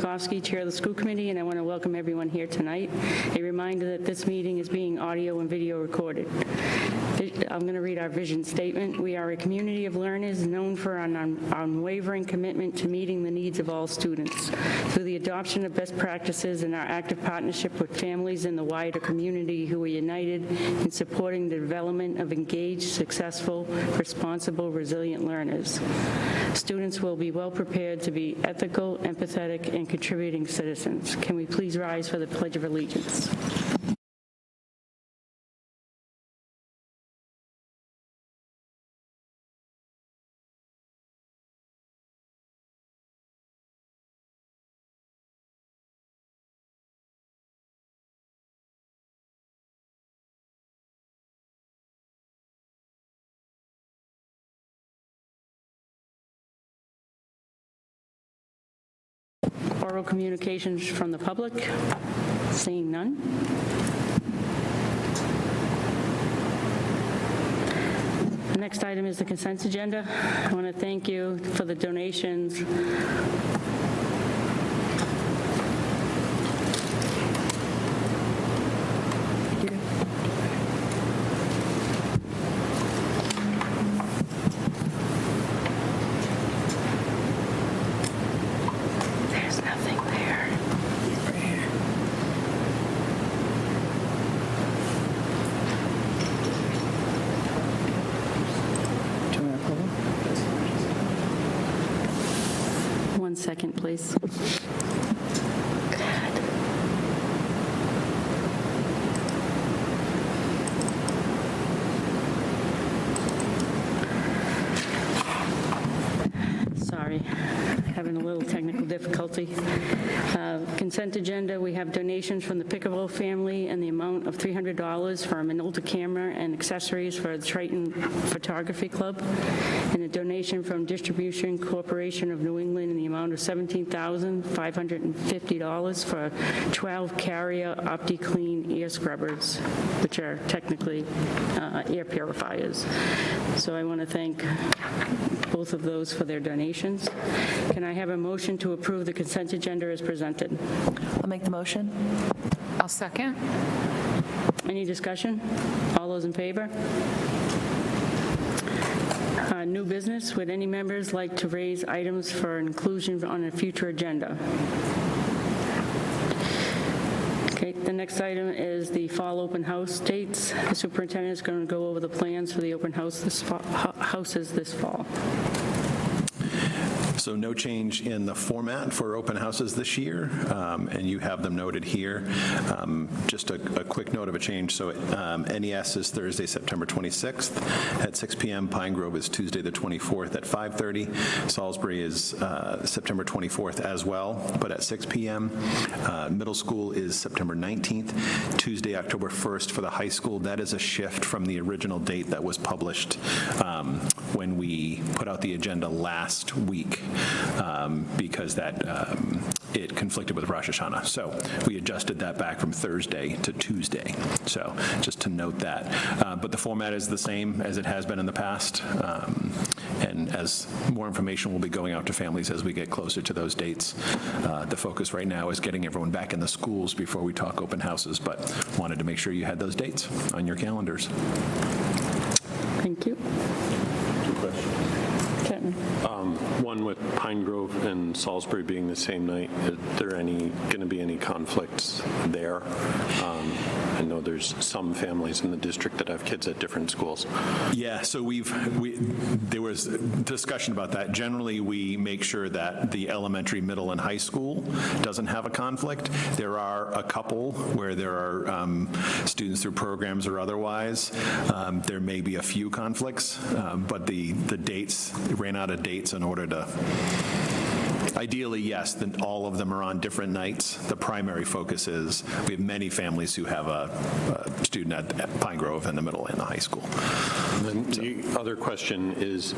Markowski, Chair of the School Committee, and I want to welcome everyone here tonight. A reminder that this meeting is being audio and video recorded. I'm going to read our vision statement. We are a community of learners known for an unwavering commitment to meeting the needs of all students. Through the adoption of best practices and our active partnership with families in the wider community who are united in supporting the development of engaged, successful, responsible, resilient learners. Students will be well prepared to be ethical, empathetic, and contributing citizens. Can we please rise for the Pledge of Allegiance? Oral communications from the public. Seeing none. The next item is the consent agenda. I want to thank you for the donations. One second, please. Sorry, having a little technical difficulty. Consent agenda, we have donations from the Pickleball family in the amount of $300 for a Minolta camera and accessories for the Triton Photography Club, and a donation from Distribution Corporation of New England in the amount of $17,550 for 12 Carrier OptiClean air scrubbers, which are technically air purifiers. So I want to thank both of those for their donations. Can I have a motion to approve the consent agenda as presented? I'll make the motion. I'll second. Any discussion? All those in favor? New business, would any members like to raise items for inclusion on a future agenda? Okay, the next item is the fall open house dates. The superintendent is going to go over the plans for the open house houses this fall. So no change in the format for open houses this year, and you have them noted here. Just a quick note of a change. So NES is Thursday, September 26th at 6 p.m. Pine Grove is Tuesday the 24th at 5:30. Salisbury is September 24th as well, but at 6 p.m. Middle school is September 19th. Tuesday, October 1st for the high school. That is a shift from the original date that was published when we put out the agenda last week. Because it conflicted with Rosh Hashanah. So we adjusted that back from Thursday to Tuesday. So just to note that. But the format is the same as it has been in the past. And as more information will be going out to families as we get closer to those dates. The focus right now is getting everyone back in the schools before we talk open houses, but wanted to make sure you had those dates on your calendars. Thank you. Two questions. One with Pine Grove and Salisbury being the same night, is there going to be any conflicts there? I know there's some families in the district that have kids at different schools. Yeah, so there was discussion about that. Generally, we make sure that the elementary, middle, and high school doesn't have a conflict. There are a couple where there are students through programs or otherwise. There may be a few conflicts, but the dates ran out of dates in order to. Ideally, yes, then all of them are on different nights. The primary focus is we have many families who have a student at Pine Grove in the middle and the high school. And then the other question is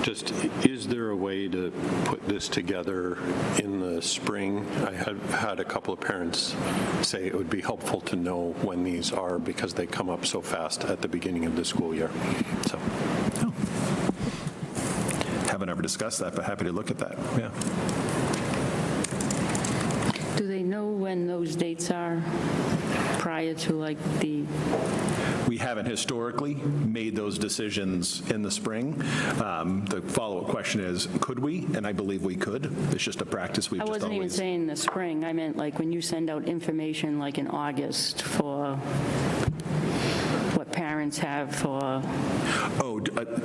just, is there a way to put this together in the spring? I have had a couple of parents say it would be helpful to know when these are because they come up so fast at the beginning of the school year. So. Oh. Haven't ever discussed that, but happy to look at that. Yeah. know when those dates are prior to like the, We haven't historically made those decisions in the spring. The follow-up question is, could we? And I believe we could. It's just a practice we've I just wasn't even always. saying the spring, I meant like when you send out information like in August for what parents have for,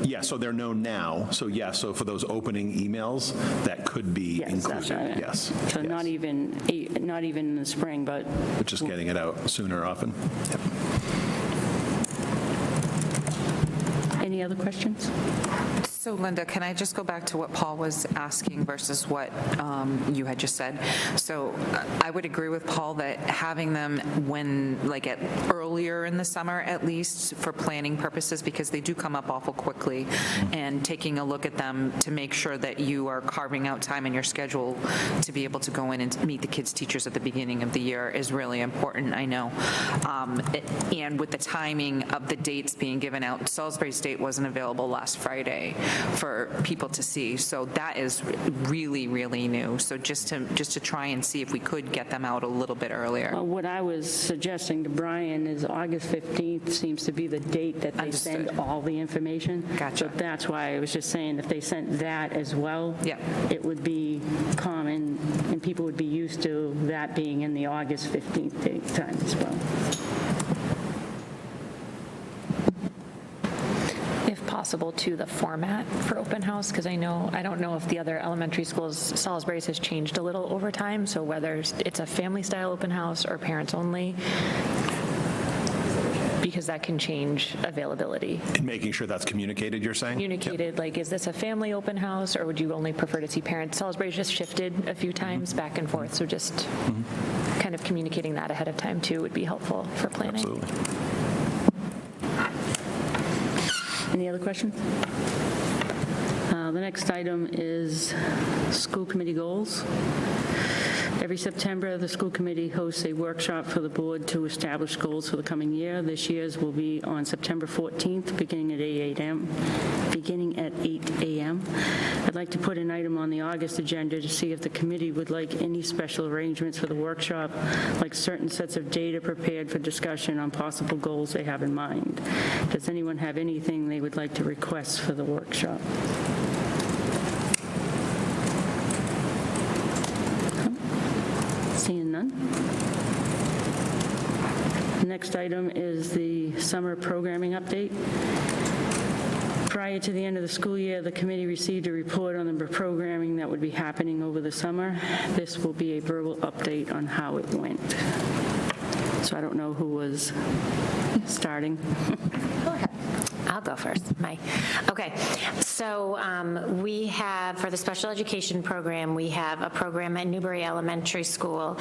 Yeah, so they're known now. So yeah, so for those opening emails, that could be yes, that's what I included. meant. Yes. So yes. not even in the spring, but Just getting it out sooner often. Yep. any other questions? So Linda, can I just go back to what Paul was asking versus what you had just said? So I would agree with Paul that having them when, like earlier in the summer at least for planning purposes, because they do come up awful quickly, and taking a look at them to make sure that you are carving out time in your schedule to be able to go in and meet the kids' teachers at the beginning of the year is really important, I know. And with the timing of the dates being given out, Salisbury's date wasn't available last Friday for people to see. So that is really, really new. So just to try and see if we could get them out a little bit earlier. Well, what I was suggesting to Brian is August 15th seems to be the date that they Understood. send all the information. Gotcha. So that's why I was just saying if they sent that as well, Yeah. it would be common and people would be used to that being in the August 15th date time as well. If possible, to the format for open house, because I don't know if the other elementary schools, Salisbury's has changed a little over time, so whether it's a family-style open house or parents only, because that can change availability. And making sure that's communicated, you're saying? Communicated, like, is this a family open house, or would you only prefer to see parents? Salisbury's just shifted a few times back and forth, so just kind of communicating that ahead of time, too, would be helpful for planning. Absolutely. Any other questions? The next item is school committee goals. Every September, the school committee hosts a workshop for the board to establish goals for the coming year. This year's will be on September 14th, beginning at 8 a.m. I'd like to put an item on the August agenda to see if the committee would like any special arrangements for the workshop, like certain sets of data prepared for discussion on possible goals they have in mind. Does anyone have anything they would like to request for the workshop? Seeing none. The next item is the summer programming update. Prior to the end of the school year, the committee received a report on the programming that would be happening over the summer. This will be a verbal update on how it went. So I don't know who was starting. Go ahead. I'll go first. Okay. So we have, for the special education program, we have a program at Newbury Elementary School,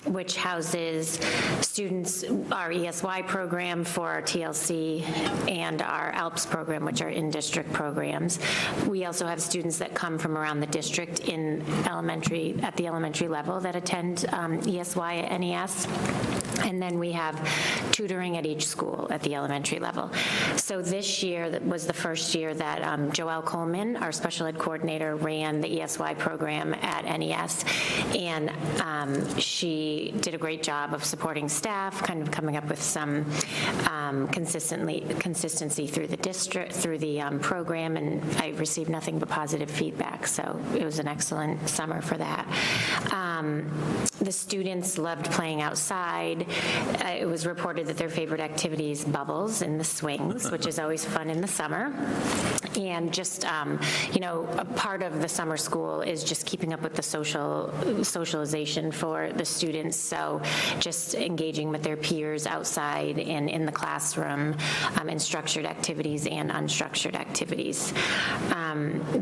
which houses students, our ESY program for our TLC and our ALPS program, which are in-district programs. We also have students that come from around the district in elementary, at the elementary level that attend ESY at NES. And then we have tutoring at each school at the elementary level. So this year that was the first year that Joelle Coleman, our special ed coordinator, ran the ESY program at NES. And she did a great job of supporting staff, kind of coming up with some consistency through the district, through the program, and I received nothing but positive feedback. So it was an excellent summer for that. The students loved playing outside. It was reported that their favorite activity is bubbles and the swings, which is always fun in the summer. And just, a part of the summer school is just keeping up with the socialization for the students. So just engaging with their peers outside and in the classroom in structured activities and unstructured activities.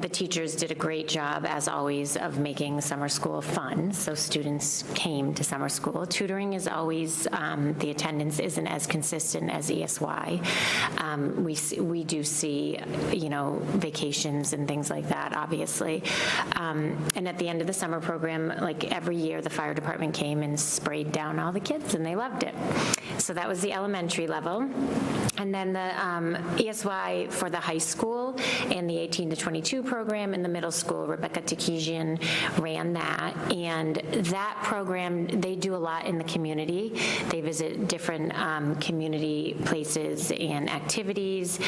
The teachers did a great job, as always, of making summer school fun. So students came to summer school. Tutoring is always, the attendance isn't as consistent as ESY. We do see, vacations and things like that, obviously. And at the end of the summer program, like every year, the fire department came and sprayed down all the kids, and they loved it. So that was the elementary level. And then the ESY for the high school and the 18 to 22 program in the middle school, Rebecca Takejian ran that. And that program, they do a lot in the community. They visit different community places and activities.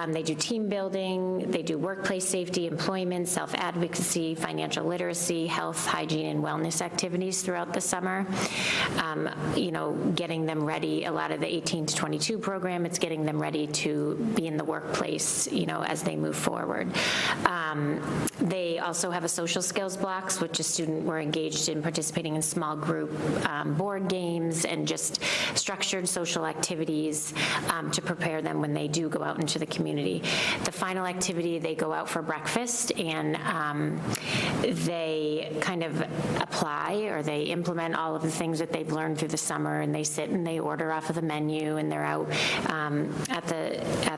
They do team building. They do workplace safety, employment, self-advocacy, financial literacy, health, hygiene, and wellness activities throughout the summer. Getting them ready, a lot of the 18 to 22 program, it's getting them ready to be in the workplace, as they move forward. They also have a social skills blocks, which a student were engaged in participating in small group board games and just structured social activities to prepare them when they do go out into the community. The final activity, they go out for breakfast and they kind of apply or they implement all of the things that they've learned through the summer, and they sit and they order off of the menu, and they're out at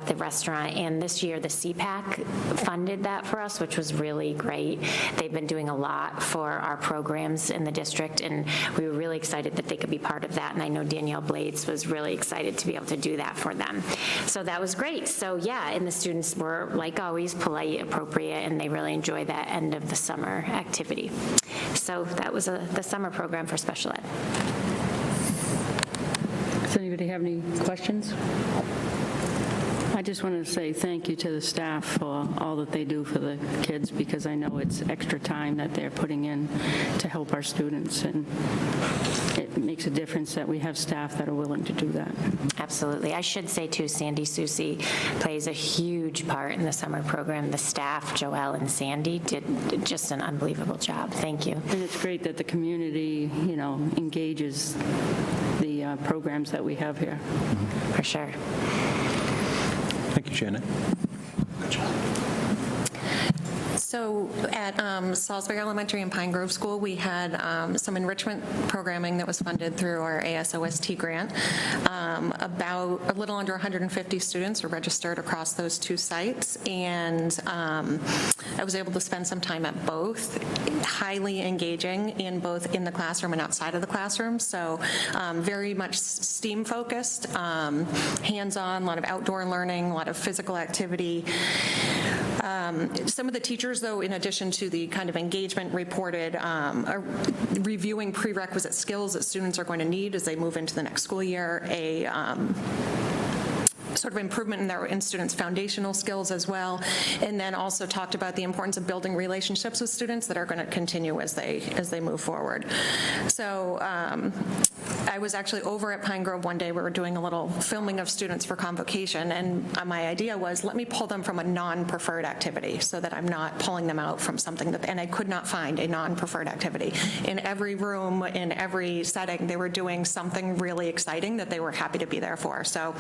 the restaurant. And this year, the CPAC funded that for us, which was really great. They've been doing a lot for our programs in the district, and we were really excited that they could be part of that. And I know Danielle Blades was really excited to be able to do that for them. So that was great. So yeah, and the students were, like always, polite, appropriate, and they really enjoyed that end of the summer activity. So that was the summer program for special ed. Does anybody have any questions? I just wanted to say thank you to the staff for all that they do for the kids, because I know it's extra time that they're putting in to help our students, and it makes a difference that we have staff that are willing to do that. Absolutely. I should say, too, Sandy Susi plays a huge part in the summer program. The staff, Joelle and Sandy, did just an unbelievable job. Thank you. And it's great that the community, engages the programs that we have here. For sure. Thank you, Shannon. So at Salisbury Elementary and Pine Grove School, we had some enrichment programming that was funded through our ASOST grant. About a little under 150 students were registered across those two sites, and I was able to spend some time at both, highly engaging in both in the classroom and outside of the classroom. So very much STEAM focused, hands-on, a lot of outdoor learning, a lot of physical activity. Some of the teachers, though, in addition to the kind of engagement reported, are reviewing prerequisite skills that students are going to need as they move into the next school year, a sort of improvement in students' foundational skills as well, and then also talked about the importance of building relationships with students that are going to continue as they move forward. So I was actually over at Pine Grove one day. We were doing a little filming of students for convocation, and my idea was, let me pull them from a non-preferred activity so that I'm not pulling them out from something and I could not find a non-preferred activity. In every room, in every setting, they were doing something really exciting that they were happy to be there for. So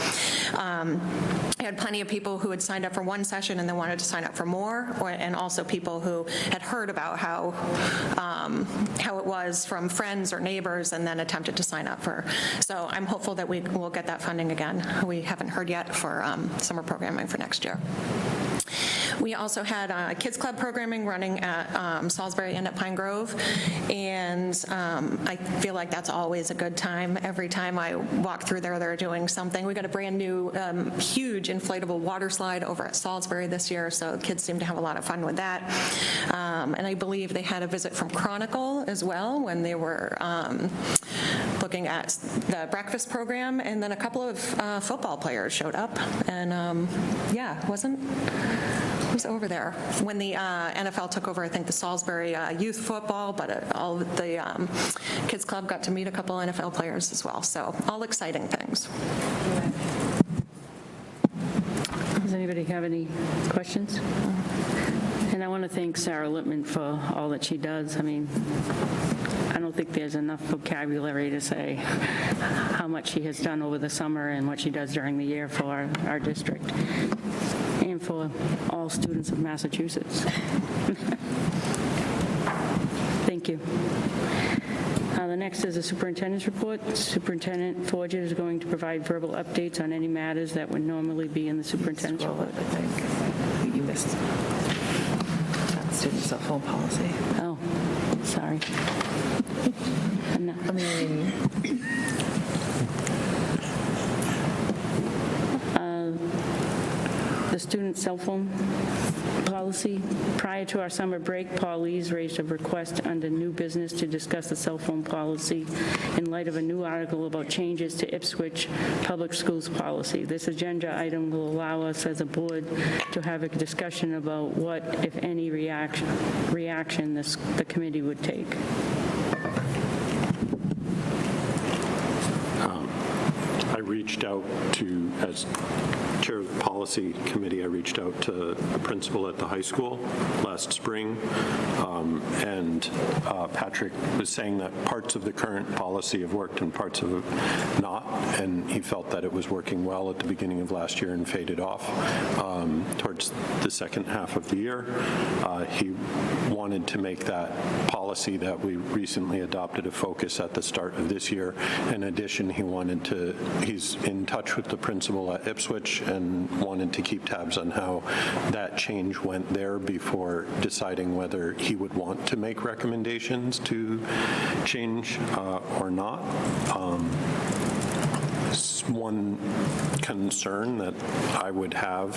I had plenty of people who had signed up for one session and then wanted to sign up for more, and also people who had heard about how it was from friends or neighbors and then attempted to sign up for. So I'm hopeful that we will get that funding again. We haven't heard yet for summer programming for next year. We also had Kids Club programming running at Salisbury and at Pine Grove, and I feel like that's always a good time. Every time I walk through there, they're doing something. We got a brand new huge inflatable water slide over at Salisbury this year, so kids seem to have a lot of fun with that. And I believe they had a visit from Chronicle as well when they were looking at the breakfast program, and then a couple of football players showed up, and who's over there? When the NFL took over, I think, the Salisbury youth football, but all of the Kids Club got to meet a couple NFL players as well. So all exciting things. Does anybody have any questions? And I want to thank Sarah Lippman for all that she does. I mean, I don't think there's enough vocabulary to say how much she has done over the summer and what she does during the year for our district and for all students of Massachusetts. Thank you. The next is the superintendent's report. Superintendent Forget is going to provide verbal updates on any matters that would normally be in the superintendent's report. I think you missed that student cell phone policy. Oh, sorry. I mean, the student cell phone policy. Prior to our summer break, Paul Lees raised a request under new business to discuss the cell phone policy in light of a new article about changes to Ipswich Public Schools policy. This agenda item will allow us as a board to have a discussion about what, if any, reaction the committee would take. I reached out to, as chair of the policy committee, I reached out to the principal at the high school last spring, and Patrick was saying that parts of the current policy have worked and parts of it not, and he felt that it was working well at the beginning of last year and faded off towards the second half of the year. He wanted to make that policy that we recently adopted a focus at the start of this year. In addition, he's in touch with the principal at Ipswich and wanted to keep tabs on how that change went there before deciding whether he would want to make recommendations to change or not. One concern that I would have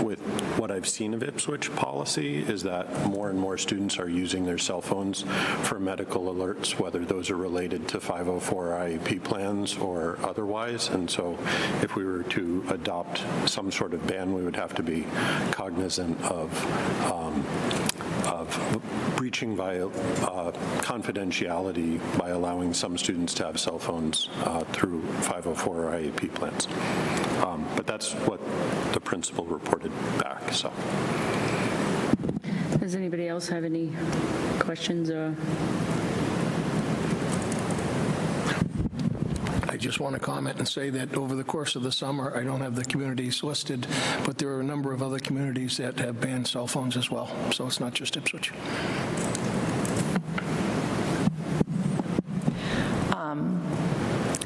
with what I've seen of Ipswich policy is that more and more students are using their cell phones for medical alerts, whether those are related to 504 IEP plans or otherwise. And so if we were to adopt some sort of ban, we would have to be cognizant of breaching confidentiality by allowing some students to have cell phones through 504 IEP plans. But that's what the principal reported back, so. Does anybody else have any questions or? I just want to comment and say that over the course of the summer, I don't have the communities listed, but there are a number of other communities that have banned cell phones as well. So it's not just Ipswich.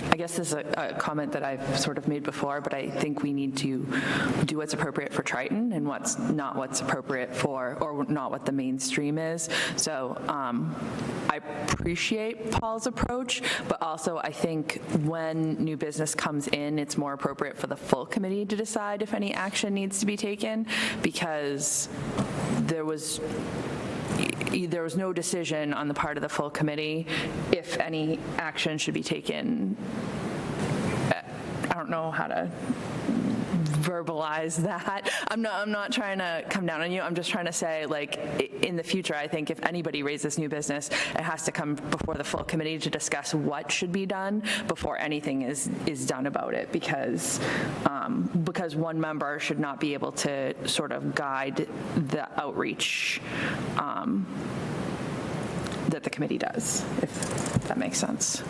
I guess this is a comment that I've sort of made before, but I think we need to do what's appropriate for Triton and what's appropriate for, or not what the mainstream is. So I appreciate Paul's approach, but also I think when new business comes in, it's more appropriate for the full committee to decide if any action needs to be taken, because there was no decision on the part of the full committee if any action should be taken. I don't know how to verbalize that. I'm not trying to come down on you. I'm just trying to say, like, in the future, I think if anybody raises new business, it has to come before the full committee to discuss what should be done before anything is done about it, because one member should not be able to sort of guide the outreach that the committee does, if that makes sense.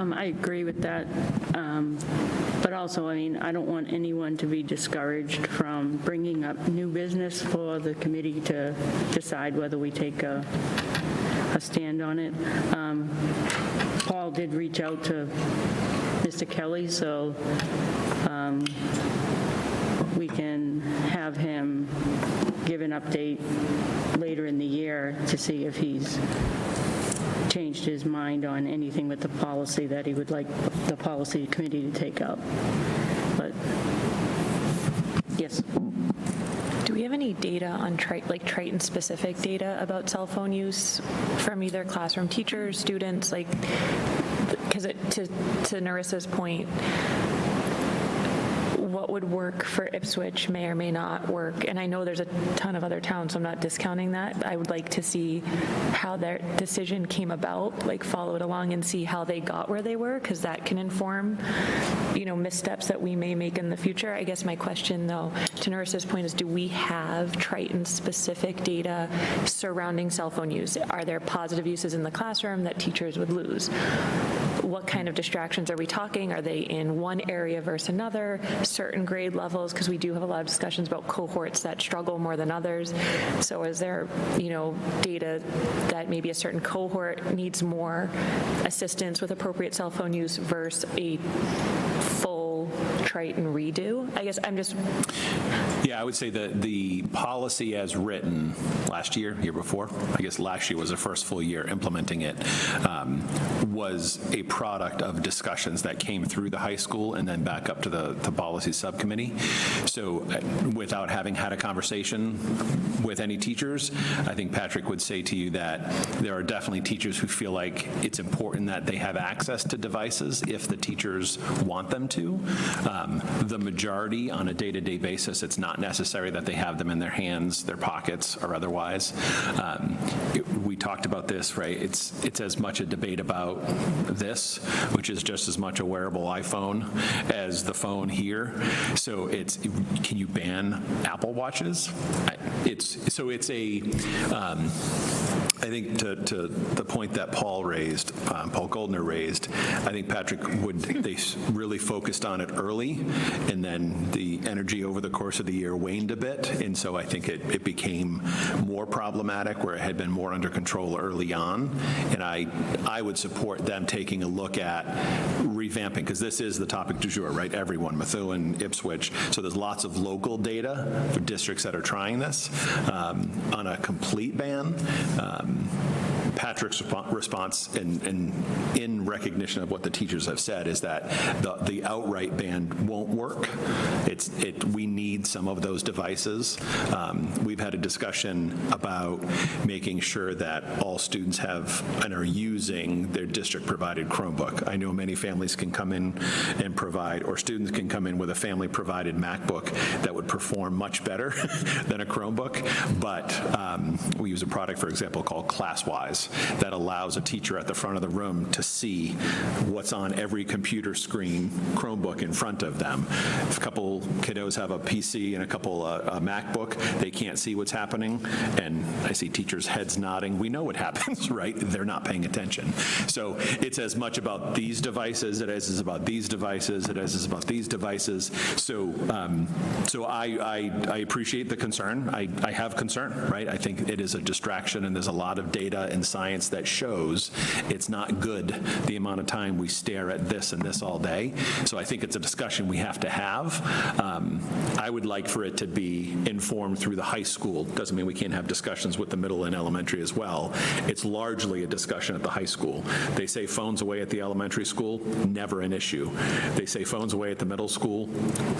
I agree with that. But also, I mean, I don't want anyone to be discouraged from bringing up new business for the committee to decide whether we take a stand on it. Paul did reach out to Mr. Kelly, so we can have him give an update later in the year to see if he's changed his mind on anything with the policy that he would like the policy committee to take up. But, yes. Do we have any data on Triton-specific data about cell phone use from either classroom teachers, students? Because to Narissa's point, what would work for Ipswich may or may not work. And I know there's a ton of other towns, so I'm not discounting that. I would like to see how their decision came about, like follow it along and see how they got where they were, because that can inform, missteps that we may make in the future. I guess my question, though, to Narissa's point is, do we have Triton-specific data surrounding cell phone use? Are there positive uses in the classroom that teachers would lose? What kind of distractions are we talking? Are they in one area versus another, certain grade levels? Because we do have a lot of discussions about cohorts that struggle more than others. So is there, data that maybe a certain cohort needs more assistance with appropriate cell phone use versus a full Triton redo? I guess I'm just, Yeah, I would say that the policy as written last year, year before, I guess last year was the first full year implementing it, was a product of discussions that came through the high school and then back up to the policy subcommittee. So without having had a conversation with any teachers, I think Patrick would say to you that there are definitely teachers who feel like it's important that they have access to devices if the teachers want them to. The majority on a day-to-day basis, it's not necessary that they have them in their hands, their pockets, or otherwise. We talked about this, right? It's as much a debate about this, which is just as much a wearable iPhone as the phone here. So it's, can you ban Apple Watches? I think to the point that Paul raised, Paul Goldner raised, I think Patrick they really focused on it early, and then the energy over the course of the year waned a bit, and so I think it became more problematic where it had been more under control early on, and I would support them taking a look at revamping, because this is the topic du jour, right? Everyone, Methuen, Ipswich, so there's lots of local data for districts that are trying this. On a complete ban, Patrick's response in recognition of what the teachers have said is that the outright ban won't work. We need some of those devices. We've had a discussion about making sure that all students have and are using their district-provided Chromebook. I know many families can come in and provide, or students can come in with a family-provided MacBook that would perform much better than a Chromebook, but we use a product, for example, called ClassWise that allows a teacher at the front of the room to see what's on every computer screen Chromebook in front of them. If a couple kiddos have a PC and a couple a MacBook, they can't see what's happening, and I see teachers' heads nodding. We know what happens, right? They're not paying attention. So it's as much about these devices as it is about these devices, it is about these devices. So I appreciate the concern. I have concern, right? I think it is a distraction, and there's a lot of data and science that shows it's not good the amount of time we stare at this and this all day. So I think it's a discussion we have to have. I would like for it to be informed through the high school. Doesn't mean we can't have discussions with the middle and elementary as well. It's largely a discussion at the high school. They say phones away at the elementary school, never an issue. They say phones away at the middle school,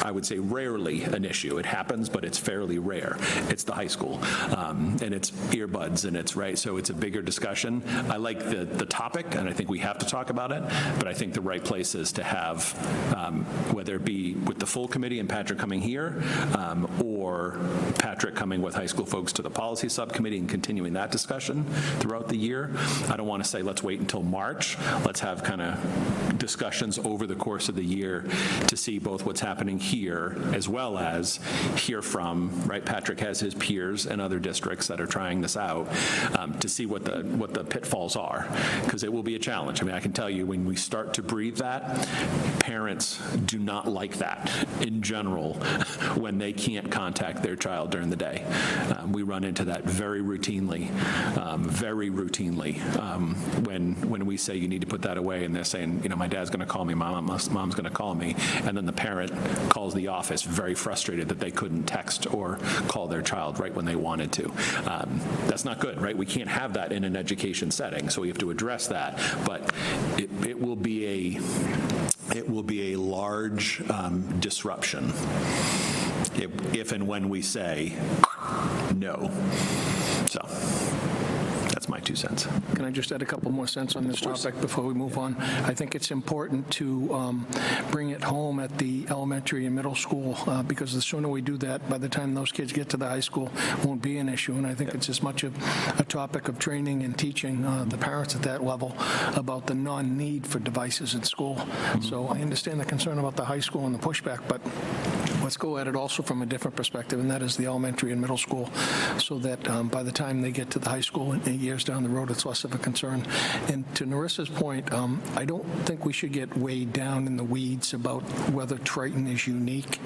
I would say rarely an issue. It happens, but it's fairly rare. It's the high school, and it's earbuds, and it's right. So it's a bigger discussion. I like the topic, and I think we have to talk about it, but I think the right place is to have, whether it be with the full committee and Patrick coming here, or Patrick coming with high school folks to the policy subcommittee and continuing that discussion throughout the year. I don't want to say let's wait until March. Let's have kind of discussions over the course of the year to see both what's happening here as well as hear from, right, Patrick has his peers and other districts that are trying this out, to see what the pitfalls are, because it will be a challenge. I mean, I can tell you when we start to breathe that, parents do not like that in general when they can't contact their child during the day. We run into that very routinely, when we say you need to put that away, and they're saying, you know, my dad's going to call me, mom's going to call me, and then the parent calls the office very frustrated that they couldn't text or call their child right when they wanted to. That's not good, right? We can't have that in an education setting, so we have to address that. But it will be a large disruption if and when we say no. So that's my 2 cents. Can I just add a couple more cents on this topic before we move on? I think it's important to bring it home at the elementary and middle school, because the sooner we do that, by the time those kids get to the high school, won't be an issue. And I think it's as much of a topic of training and teaching the parents at that level about the non-need for devices in school. So I understand the concern about the high school and the pushback, but let's go at it also from a different perspective, and that is the elementary and middle school, so that by the time they get to the high school and years down the road, it's less of a concern. And to Narissa's point, I don't think we should get weighed down in the weeds about whether Triton is unique.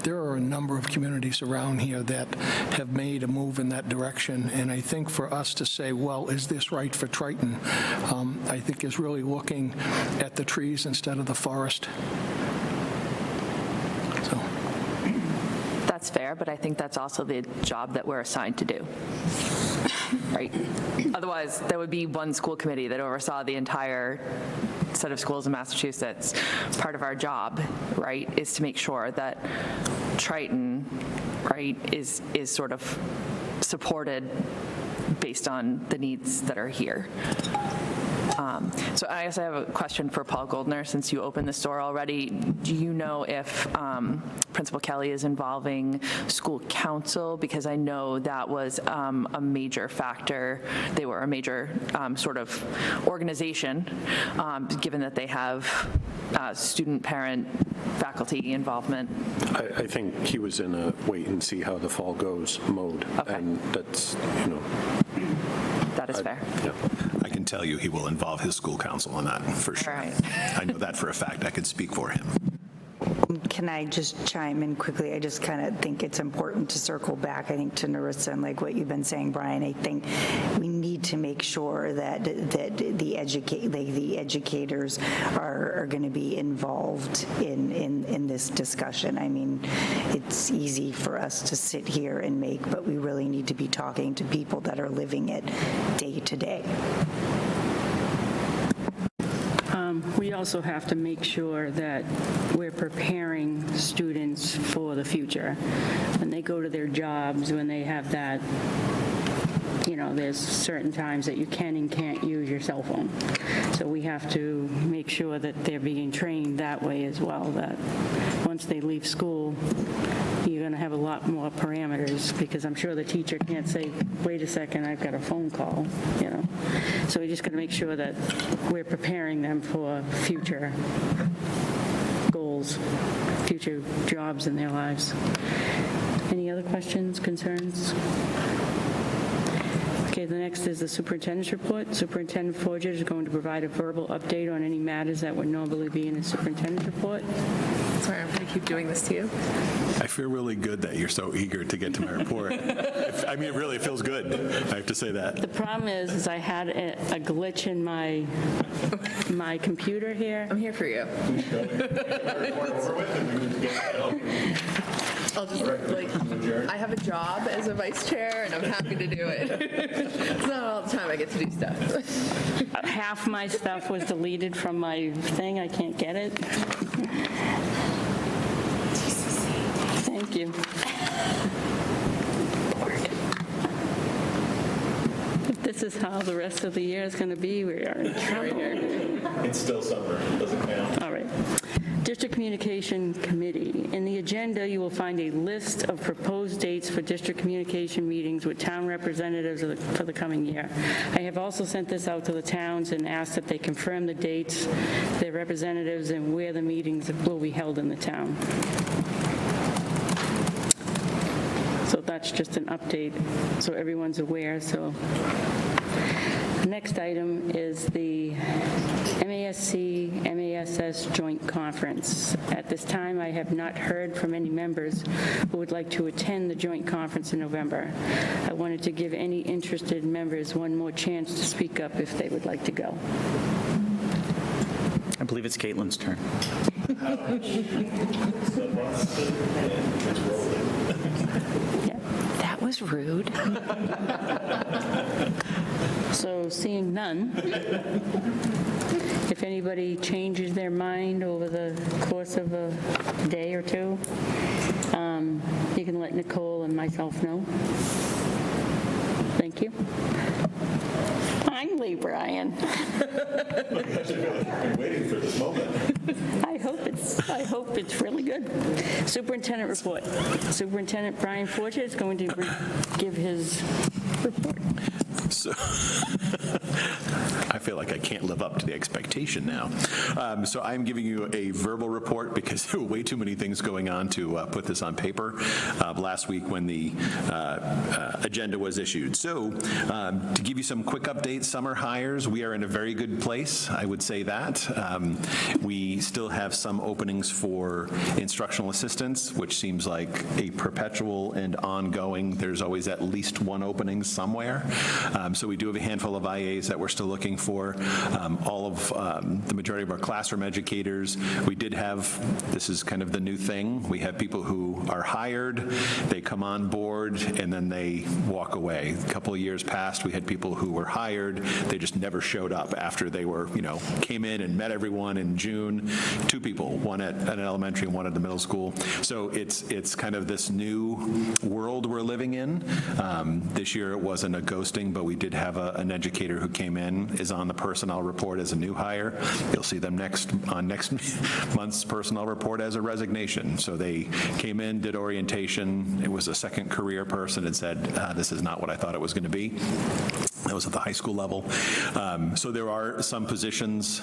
There are a number of communities around here that have made a move in that direction, and I think for us to say, well, is this right for Triton, I think is really looking at the trees instead of the forest. that's fair, but I think that's also the job that we're assigned to do. Right? Otherwise, there would be one school committee that oversaw the entire set of schools in Massachusetts. Part of our job, right, is to make sure that Triton, right, is sort of supported based on the needs that are here. So I guess I have a question for Paul Goldner, since you opened this door already. Do you know if Principal Kelly is involving school council? Because I know that was a major factor. They were a major sort of organization, given that they have student, parent, faculty involvement. I think he was in a wait and see how the fall goes mode. Okay. And that's, That is fair. yeah. I can tell you he will involve his school council on that, for sure. All right. I know that for a fact. I could speak for him. Can I just chime in quickly? I just kind of think it's important to circle back, I think, to Narissa and like what you've been saying, Brian. I think we need to make sure that the educators are going to be involved in this discussion. I mean, it's easy for us to sit here and but we really need to be talking to people that are living it day to day. We also have to make sure that we're preparing students for the future. When they go to their jobs, when they have that, there's certain times that you can and can't use your cell phone. So we have to make sure that they're being trained that way as well, that once they leave school, you're going to have a lot more parameters, because I'm sure the teacher can't say, wait a second, I've got a phone call, So we just got to make sure that we're preparing them for future goals, future jobs in their lives. Any other questions, concerns? Okay, the next is the superintendent's report. Superintendent Forget is going to provide a verbal update on any matters that would normally be in a superintendent's report. Sorry, I'm going to keep doing this to you. I feel really good that you're so eager to get to my report. I mean, it really feels good. I have to say that. The problem is I had a glitch in my computer here. I'm here for you. I'll just, I have a job as a vice chair, and I'm happy to do it. It's not all the time I get to do stuff. Half my stuff was deleted from my thing. I can't get it. Thank you. If this is how the rest of the year is going to be, we are in trouble. It's still summer. It doesn't count. All right. District Communication Committee. In the agenda, you will find a list of proposed dates for district communication meetings with town representatives for the coming year. I have also sent this out to the towns and asked that they confirm the dates, their representatives, and where the meetings will be held in the town. So that's just an update, so everyone's aware. So the next item is the MASC-MASS Joint Conference. At this time, I have not heard from any members who would like to attend the joint conference in November. I wanted to give any interested members one more chance to speak up if they would like to go. I believe it's Caitlin's turn. Yeah. That was rude. So seeing none, if anybody changes their mind over the course of a day or two, you can let Nicole and myself know. Thank you. Finally, Brian. Waiting for this moment. I hope it's really good. Superintendent report. Superintendent Brian Forget is going to give his report. So I feel like I can't live up to the expectation now. So I'm giving you a verbal report because there were way too many things going on to put this on paper last week when the agenda was issued. So to give you some quick updates, summer hires, we are in a very good place, I would say that. We still have some openings for instructional assistants, which seems like a perpetual and ongoing, there's always at least one opening somewhere. So we do have a handful of IAs that we're still looking for. All of the majority of our classroom educators, we did have, this is kind of the new thing, we have people who are hired, they come on board, and then they walk away. A couple of years past, we had people who were hired, they just never showed up after they were, came in and met everyone in June. 2 people, one at an elementary and one at the middle school. So it's kind of this new world we're living in. This year it wasn't a ghosting, but we did have an educator who came in, is on the personnel report as a new hire. You'll see them on next month's personnel report as a resignation. So they came in, did orientation. It was a second career person and said, this is not what I thought it was going to be. That was at the high school level. So there are some positions,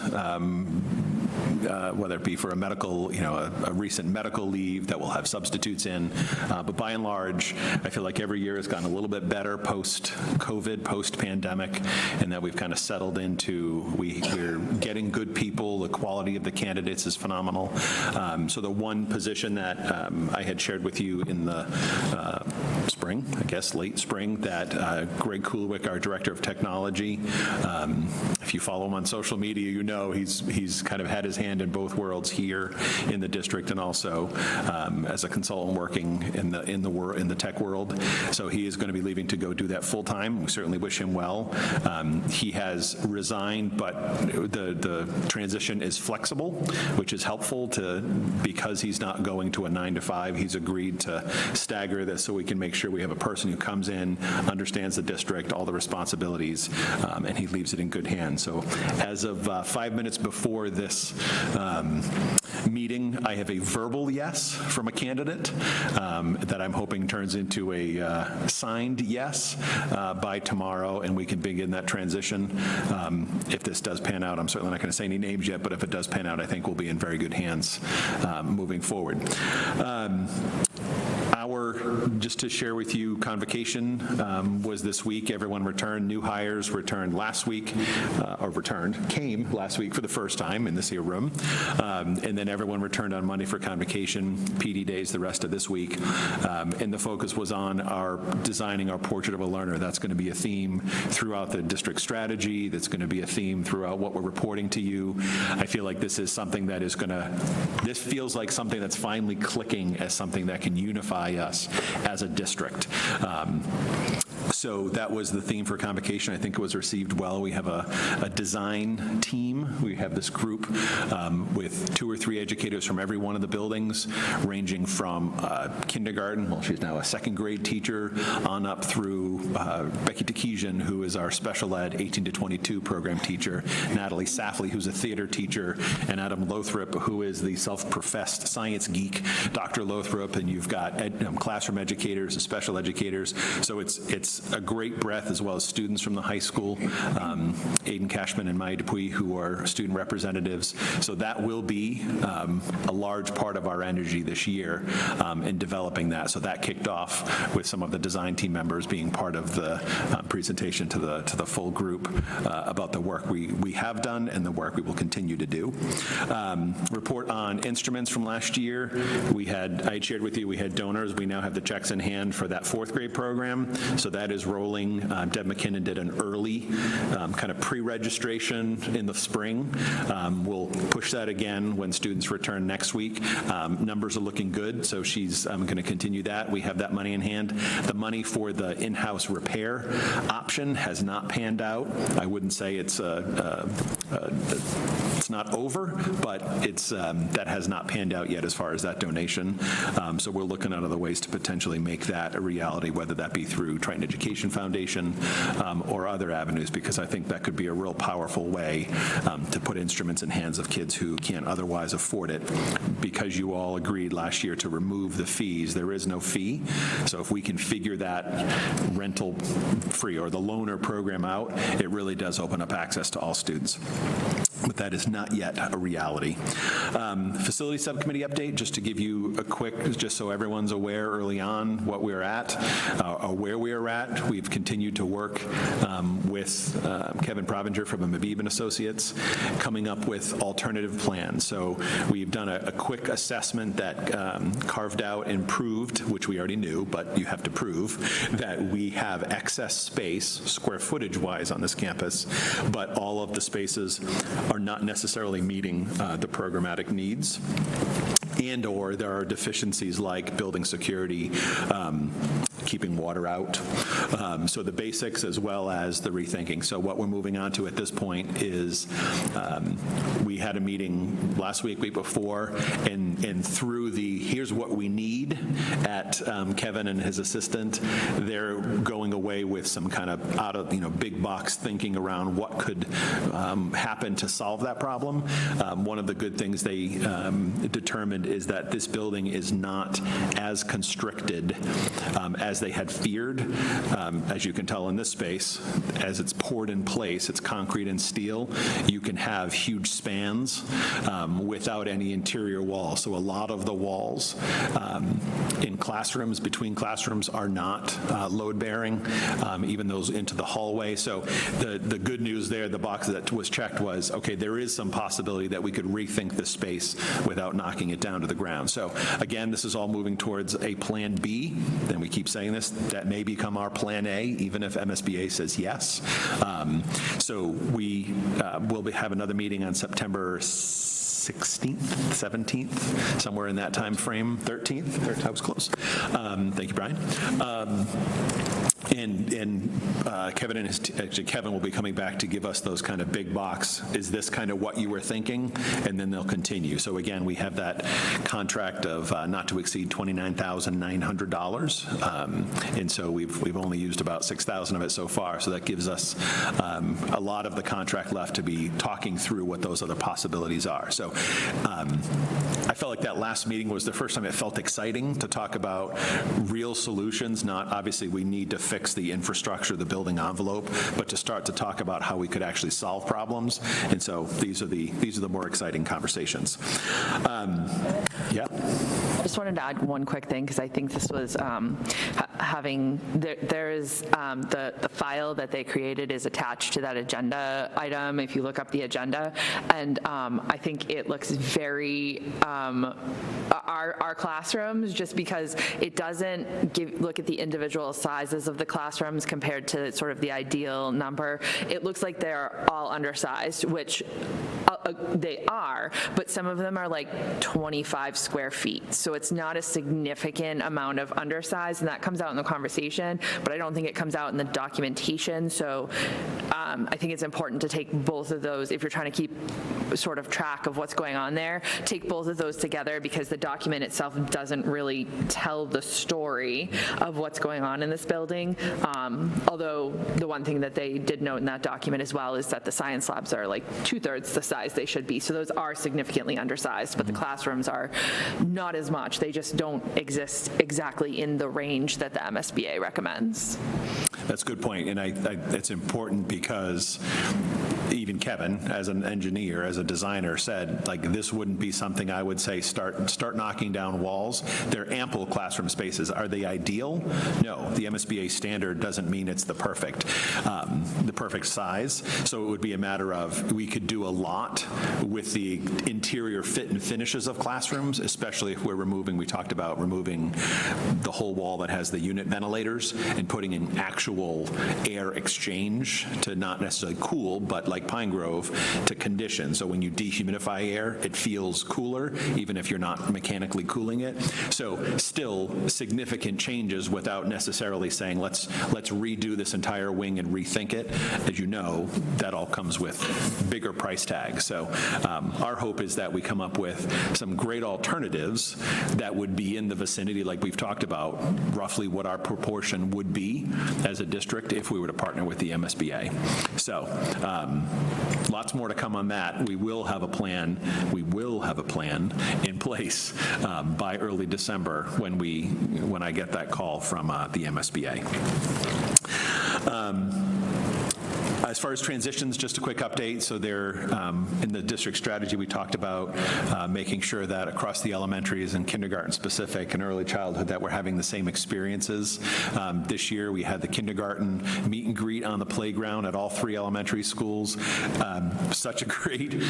whether it be for a medical, a recent medical leave that will have substitutes in. But by and large, I feel like every year has gotten a little bit better post-COVID, post-pandemic, and that we've kind of settled into, we're getting good people. The quality of the candidates is phenomenal. So the one position that I had shared with you in the spring, I guess late spring, that Greg Kuliwick, our director of technology, if you follow him on social media, he's kind of had his hand in both worlds here in the district and also as a consultant working in the tech world. So he is going to be leaving to go do that full time. We certainly wish him well. He has resigned, but the transition is flexible, which is helpful because he's not going to a 9-to-5. He's agreed to stagger this so we can make sure we have a person who comes in, understands the district, all the responsibilities, and he leaves it in good hands. So as of 5 minutes before this meeting, I have a verbal yes from a candidate that I'm hoping turns into a signed yes by tomorrow, and we can begin that transition. If this does pan out, I'm certainly not going to say any names yet, but if it does pan out, I think we'll be in very good hands moving forward. Just to share with you, convocation was this week. Everyone returned. New hires returned last week, came last week for the first time in this here room. And then everyone returned on Monday for convocation, PD days the rest of this week. And the focus was on designing our portrait of a learner. That's going to be a theme throughout the district strategy. That's going to be a theme throughout what we're reporting to you. I feel like this is something that is this feels like something that's finally clicking as something that can unify us as a district. So that was the theme for convocation. I think it was received well. We have a design team. We have this group with 2 or 3 educators from every one of the buildings, ranging from kindergarten, well, she's now a second grade teacher, on up through Becky Takesian, who is our special ed 18 to 22 program teacher, Natalie Safley, who's a theater teacher, and Adam Lothrop, who is the self-professed science geek, Dr. Lothrop, and you've got classroom educators and special educators. So it's a great breadth, as well as students from the high school, Aiden Cashman and Maya Dupuy, who are student representatives. So that will be a large part of our energy this year in developing that. So that kicked off with some of the design team members being part of the presentation to the full group about the work we have done and the work we will continue to do. Report on instruments from last year. I had shared with you, we had donors. We now have the checks in hand for that 4th grade program. So that is rolling. Deb McKinnon did an early kind of pre-registration in the spring. We'll push that again when students return next week. Numbers are looking good, so she's going to continue that. We have that money in hand. The money for the in-house repair option has not panned out. I wouldn't say it's not over, but that has not panned out yet as far as that donation. So we're looking at other ways to potentially make that a reality, whether that be through Triton Education Foundation or other avenues, because I think that could be a real powerful way to put instruments in hands of kids who can't otherwise afford it. Because you all agreed last year to remove the fees, there is no fee. So if we can figure that rental free or the loaner program out, it really does open up access to all students. but that is not yet a reality. Facility Subcommittee update, just to give you a quick, just so everyone's aware early on what we're at, or where we are at. We've continued to work with Kevin Provinger from Mabib & Associates, coming up with alternative plans. So we've done a quick assessment that carved out and proved, which we already knew, but you have to prove, that we have excess space, square footage-wise, on this campus, but all of the spaces are not necessarily meeting the programmatic needs, and or there are deficiencies like building security, keeping water out. So the basics as well as the rethinking. So what we're moving on to at this point is we had a meeting last week before, and through the here's what we need at Kevin and his assistant, they're going away with some kind of out of, big box thinking around what could happen to solve that problem. One of the good things they determined is that this building is not as constricted as they had feared. As you can tell in this space, as it's poured in place, it's concrete and steel, you can have huge spans without any interior wall. So a lot of the walls in classrooms, between classrooms, are not load-bearing, even those into the hallway. So the good news there, the box that was checked was, okay, there is some possibility that we could rethink the space without knocking it down to the ground. So again, this is all moving towards a Plan B, and we keep saying this, that may become our Plan A, even if MSBA says yes. So we will have another meeting on September 16th, 17th, somewhere in that time frame, 13th, I was close. Thank you, Brian. And Kevin and Kevin will be coming back to give us those kind of big box. Is this kind of what you were thinking? And then they'll continue. So again, we have that contract of not to exceed $29,900, and so we've only used about $6,000 of it so far. So that gives us a lot of the contract left to be talking through what those other possibilities are. So I felt like that last meeting was the first time it felt exciting to talk about real solutions. Not obviously we need to fix the infrastructure, the building envelope, but to start to talk about how we could actually solve problems. And so these are the more exciting conversations. Yeah. I just wanted to add one quick thing, because I think this was there is the file that they created is attached to that agenda item if you look up the agenda, and I think it looks very our classrooms, just because it doesn't look at the individual sizes of the classrooms compared to sort of the ideal number. It looks like they're all undersized, which they are, but some of them are like 25 square feet. So it's not a significant amount of undersized, and that comes out in the conversation, but I don't think it comes out in the documentation. So I think it's important to take both of those, if you're trying to keep sort of track of what's going on there, take both of those together, because the document itself doesn't really tell the story of what's going on in this building. Although the one thing that they did note in that document as well is that the science labs are like 2/3 the size they should be. So those are significantly undersized, but the classrooms are not as much. They just don't exist exactly in the range that the MSBA recommends. That's a good point, and it's important because even Kevin, as an engineer, as a designer, said, like, this wouldn't be something I would say start knocking down walls. They're ample classroom spaces. Are they ideal? No. The MSBA standard doesn't mean it's the perfect size. So it would be a matter of we could do a lot with the interior fit and finishes of classrooms, especially if we're removing, we talked about removing the whole wall that has the unit ventilators and putting in actual air exchange to not necessarily cool, but like Pine Grove, to condition. So when you dehumidify air, it feels cooler, even if you're not mechanically cooling it. So still significant changes without necessarily saying, let's redo this entire wing and rethink it. As you know, that all comes with bigger price tags. So our hope is that we come up with some great alternatives that would be in the vicinity, like we've talked about, roughly what our proportion would be as a district if we were to partner with the MSBA. So lots more to come on that. We will have a plan. We will have a plan in place by early December when I get that call from the MSBA. As far as transitions, just a quick update. So they're, in the district strategy, we talked about making sure that across the elementaries and kindergarten specific and early childhood that we're having the same experiences. This year, we had the kindergarten meet and greet on the playground at all 3 elementary schools. Such a great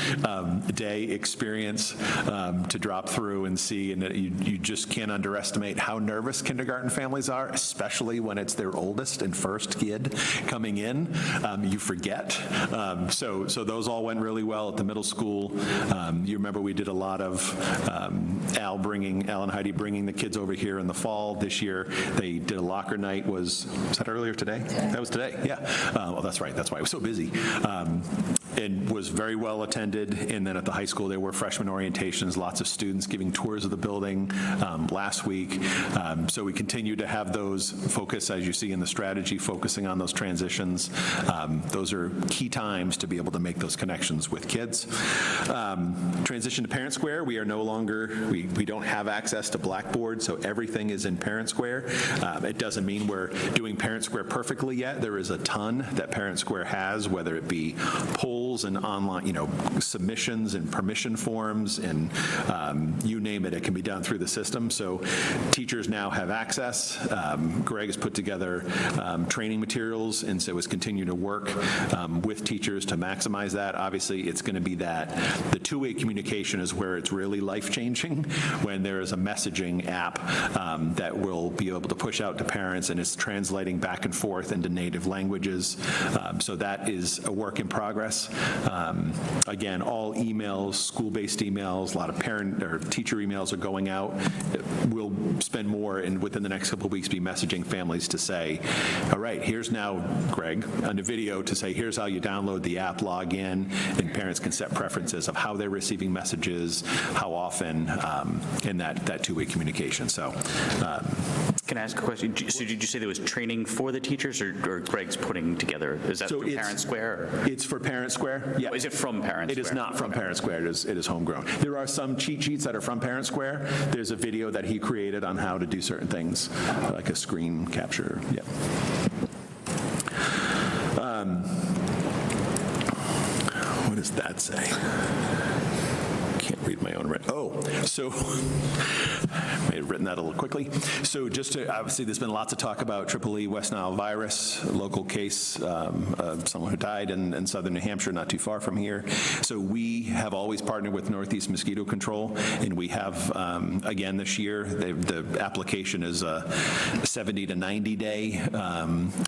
day experience to drop through and see, and you just can't underestimate how nervous kindergarten families are, especially when it's their oldest and first kid coming in. You forget. So those all went really well at the middle school. You remember we did a lot of Al and Heidi bringing the kids over here in the fall. This year they did a locker night. Was that earlier today? That was today, yeah. Well, that's right. That's why I was so busy. And was very well attended. And then at the high school, there were freshman orientations, lots of students giving tours of the building last week. So we continue to have those focus, as you see in the strategy, focusing on those transitions. Those are key times to be able to make those connections with kids. Transition to Parent Square, we are no longer, we don't have access to Blackboard, so everything is in Parent Square. It doesn't mean we're doing Parent Square perfectly yet. There is a ton that Parent Square has, whether it be polls and online, submissions and permission forms and you name it, it can be done through the system. So teachers now have access. Greg has put together training materials, and so is continuing to work with teachers to maximize that. Obviously, it's going to be that the two-way communication is where it's really life-changing, when there is a messaging app that will be able to push out to parents and it's translating back and forth into native languages. So that is a work in progress. Again, all emails, school-based emails, a lot of parent or teacher emails are going out. We'll spend more and within the next couple of weeks be messaging families to say, all right, here's now, Greg, on the video to say, here's how you download the app, log in, and parents can set preferences of how they're receiving messages, how often, in that two-way communication. So, can I ask a question? So did you say there was training for the teachers, or Greg's putting together? Is that through Parent Square? Or? It's for Parent Square. Yeah. Is it from Parent Square? It is not from Parent Square. It is homegrown. There are some cheat sheets that are from Parent Square. There's a video that he created on how to do certain things, like a screen capture. Yeah. What does that say? Can't read my own writing. Oh, so I may have written that a little quickly. So just to, obviously there's been lots of talk about Triple-E West Nile virus, a local case of someone who died in southern New Hampshire, not too far from here. So we have always partnered with Northeast Mosquito Control, and we have, again this year, the application is a 70 to 90 day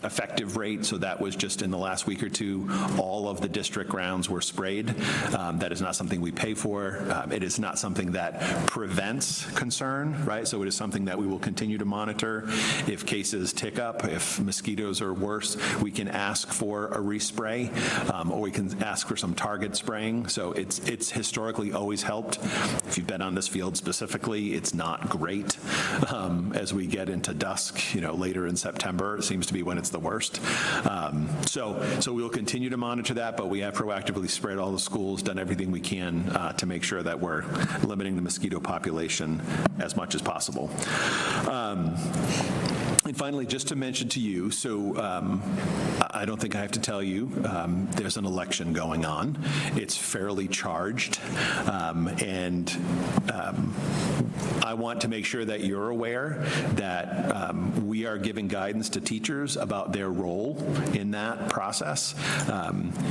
effective rate. So that was just in the last week or two, all of the district grounds were sprayed. That is not something we pay for. It is not something that prevents concern, right? So it is something that we will continue to monitor. If cases tick up, if mosquitoes are worse, we can ask for a respray, or we can ask for some target spraying. So it's historically always helped. If you've been on this field specifically, it's not great as we get into dusk, later in September. It seems to be when it's the worst. So we'll continue to monitor that, but we have proactively sprayed all the schools, done everything we can to make sure that we're limiting the mosquito population as much as possible. And finally, just to mention to you, so I don't think I have to tell you, there's an election going on. It's fairly charged, and I want to make sure that you're aware that we are giving guidance to teachers about their role in that process.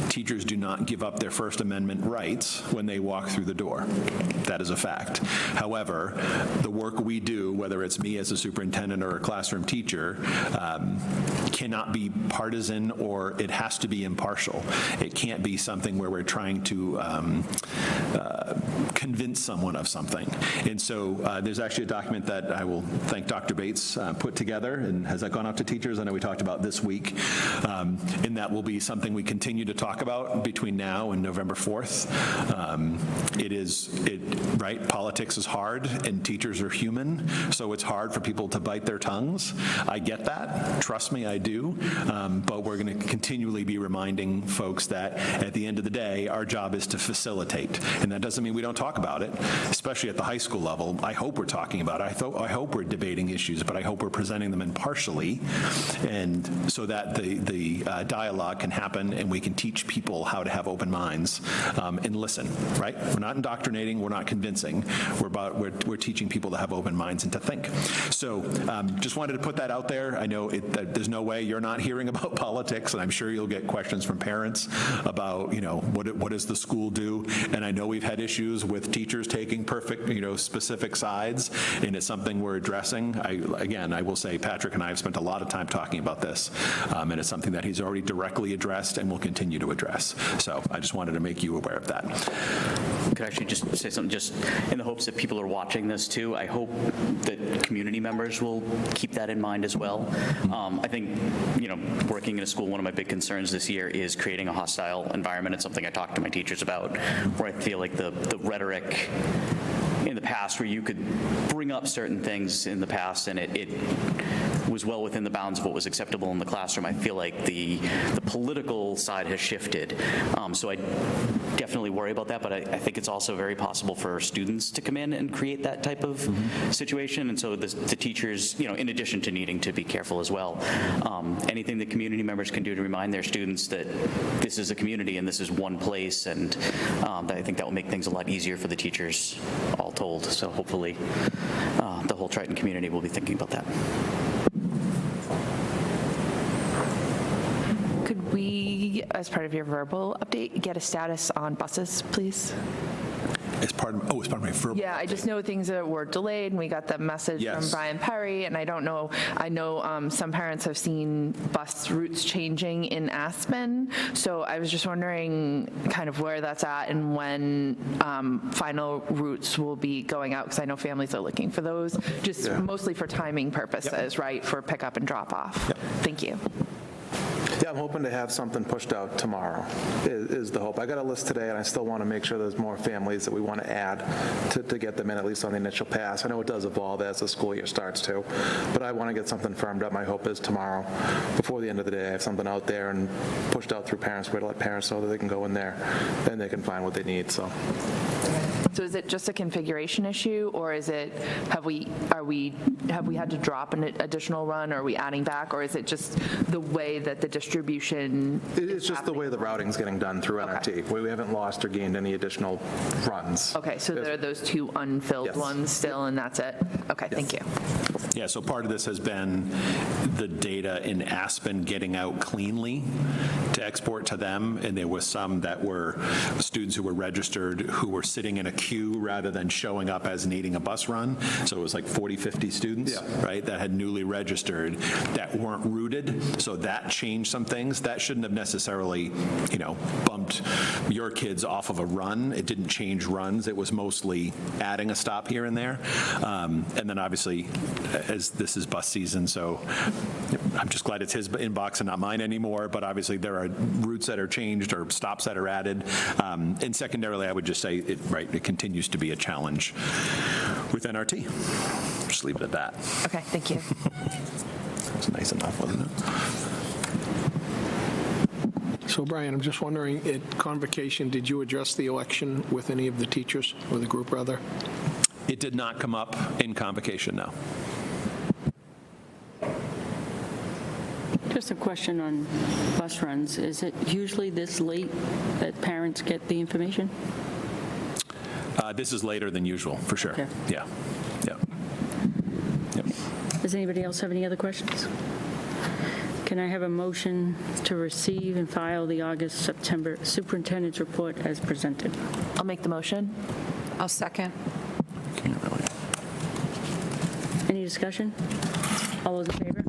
Teachers do not give up their First Amendment rights when they walk through the door. That is a fact. However, the work we do, whether it's me as a superintendent or a classroom teacher, cannot be partisan, or it has to be impartial. It can't be something where we're trying to convince someone of something. And so there's actually a document that I will thank Dr. Bates put together, and has that gone out to teachers? I know we talked about this week, and that will be something we continue to talk about between now and November 4th. Right, politics is hard, and teachers are human, so it's hard for people to bite their tongues. I get that. Trust me, I do. do, but we're going to continually be reminding folks that at the end of the day, our job is to facilitate. And that doesn't mean we don't talk about it, especially at the high school level. I hope we're talking about it. I hope we're debating issues, but I hope we're presenting them impartially, and so that the dialogue can happen and we can teach people how to have open minds and listen, right? We're not indoctrinating, we're not convincing. We're teaching people to have open minds and to think. So just wanted to put that out there. I know that there's no way you're not hearing about politics, and I'm sure you'll get questions from parents about, what does the school do? And I know we've had issues with teachers taking specific sides, and it's something we're addressing. I will say Patrick and I have spent a lot of time talking about this, and it's something that he's already directly addressed and will continue to address. So I just wanted to make you aware of that. Could I actually just say something, just in the hopes that people are watching this too? I hope that community members will keep that in mind as well. I think, working in a school, one of my big concerns this year is creating a hostile environment. It's something I talk to my teachers about, where I feel like the rhetoric in the past, where you could bring up certain things in the past and it was well within the bounds of what was acceptable in the classroom. I feel like the political side has shifted. So I definitely worry about that, but I think it's also very possible for students to come in and create that type of situation. And so the teachers, in addition to needing to be careful as well, anything that community members can do to remind their students that this is a community and this is one place, and I think that will make things a lot easier for the teachers all told. So hopefully the whole Triton community will be thinking about that. Could we, as part of your verbal update, get a status on buses, please? As part of my verbal. Yeah, I just know things that were delayed, and we got the message from Yes. Brian Perry, and I know some parents have seen bus routes changing in Aspen, so I was just wondering kind of where that's at and when final routes will be going out, because I know families are looking for those, just mostly for timing purposes, right, for pickup and drop off. Yep. Thank you. Yeah, I'm hoping to have something pushed out tomorrow, is the hope. I got a list today, and I still want to make sure there's more families that we want to add to get them in, at least on the initial pass. I know it does evolve as the school year starts too, but I want to get something firmed up. My hope is tomorrow, before the end of the day, I have something out there and pushed out through Parents Square to let parents know that they can go in there and they can find what they need, so. So is it just a configuration issue, or is it, have we had to drop an additional run, or are we adding back, or is it just the way that the distribution It's just the way the routing's getting done through NRT. We haven't lost or gained any additional runs. Okay, so there are those two unfilled Yes. ones still, and that's it? Okay, thank you. Yeah, so part of this has been the data in Aspen getting out cleanly to export to them, and there was some that were students who were registered who were sitting in a queue rather than showing up as needing a bus run. So it was like 40, 50 students, right, that had newly registered that weren't routed. So that changed some things. That shouldn't have necessarily, bumped your kids off of a run. It didn't change runs. It was mostly adding a stop here and there. And then obviously, as this is bus season, so I'm just glad it's his inbox and not mine anymore, but obviously there are routes that are changed or stops that are added. And secondarily, I would just say, it continues to be a challenge with NRT. Just leave it at that. Okay, thank you. It's nice enough, wasn't it? So Brian, I'm just wondering, at Convocation, did you address the election with any of the teachers, or the group rather? It did not come up in Convocation, no. Just a question on bus runs. Is it usually this late that parents get the information? This is later than usual, for sure. Okay. Yeah. Yep. Does anybody else have any other questions? Can I have a motion to receive and file the August-September superintendent's report as presented? I'll make the motion. I'll second. Any discussion? All those in favor?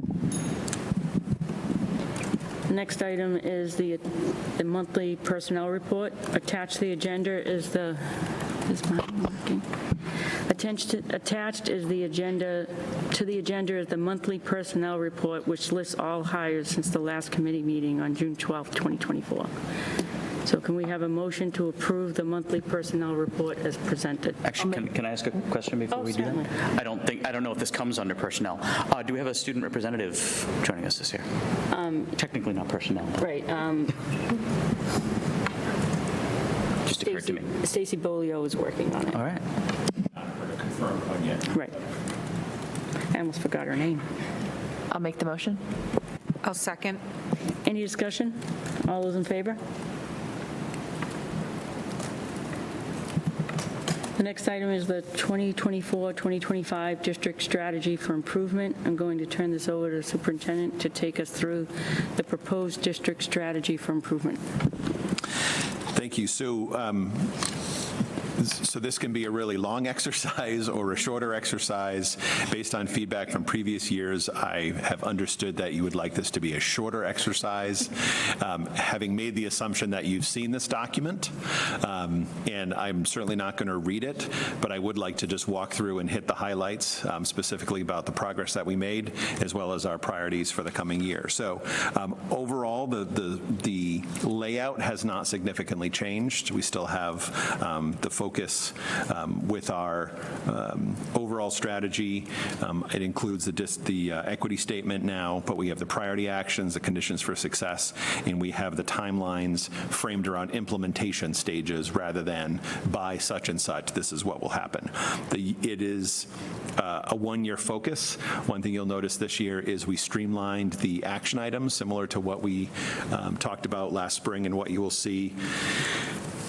The next item is the monthly personnel report. Attached to the agenda is the, is mine working? Attached is the agenda, to the agenda is the monthly personnel report, which lists all hires since the last committee meeting on June 12th, 2024. So can we have a motion to approve the monthly personnel report as presented? Actually, can I ask a question before we do certainly. that? I don't know if this comes under personnel. Do we have a student representative joining us this year? Technically not personnel. Right. Just occurred to me. Stacy Bolio is working on it. All right. Right. I almost forgot her name. I'll make the motion. I'll second. Any discussion? All those in favor? The next item is the 2024-2025 District Strategy for Improvement. I'm going to turn this over to the superintendent to take us through the proposed district strategy for improvement. Thank you. So this can be a really long exercise or a shorter exercise. Based on feedback from previous years, I have understood that you would like this to be a shorter exercise. Having made the assumption that you've seen this document, and I'm certainly not going to read it, but I would like to just walk through and hit the highlights, specifically about the progress that we made, as well as our priorities for the coming year. So overall, the layout has not significantly changed. We still have the focus with our overall strategy. It includes the equity statement now, but we have the priority actions, the conditions for success, and we have the timelines framed around implementation stages rather than by such and such, this is what will happen. It is a one-year focus. One thing you'll notice this year is we streamlined the action items, similar to what we talked about last spring and what you will see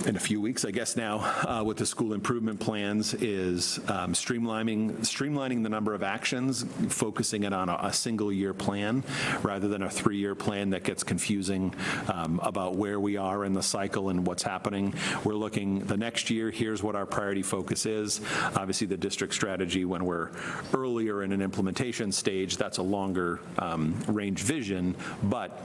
in a few weeks, I guess now, with the school improvement plans is streamlining the number of actions, focusing it on a single-year plan rather than a 3-year plan that gets confusing about where we are in the cycle and what's happening. We're looking the next year, here's what our priority focus is. Obviously, the district strategy, when we're earlier in an implementation stage, that's a longer range vision, but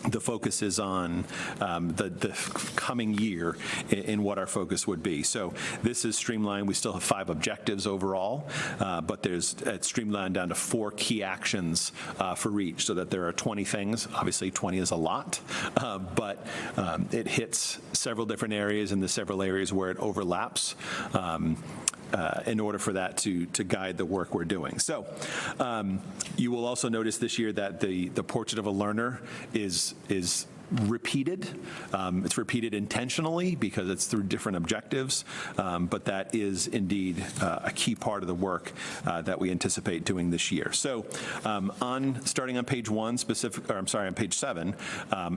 the focus is on the coming year in what our focus would be. So this is streamlined. We still have 5 objectives overall, but it's streamlined down to 4 key actions for each, so that there are 20 things. Obviously, 20 is a lot, but it hits several different areas and the several areas where it overlaps. In order for that to guide the work we're doing. So you will also notice this year that the portrait of a learner is repeated. It's repeated intentionally because it's through different objectives, but that is indeed a key part of the work that we anticipate doing this year. So starting on page 1, on page 7,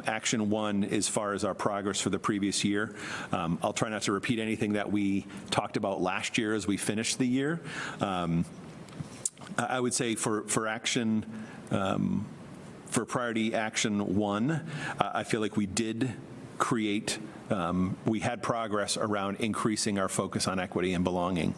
action 1 as far as our progress for the previous year. I'll try not to repeat anything that we talked about last year as we finished the year. I would say for action, for priority action 1, I feel like we did create, we had progress around increasing our focus on equity and belonging.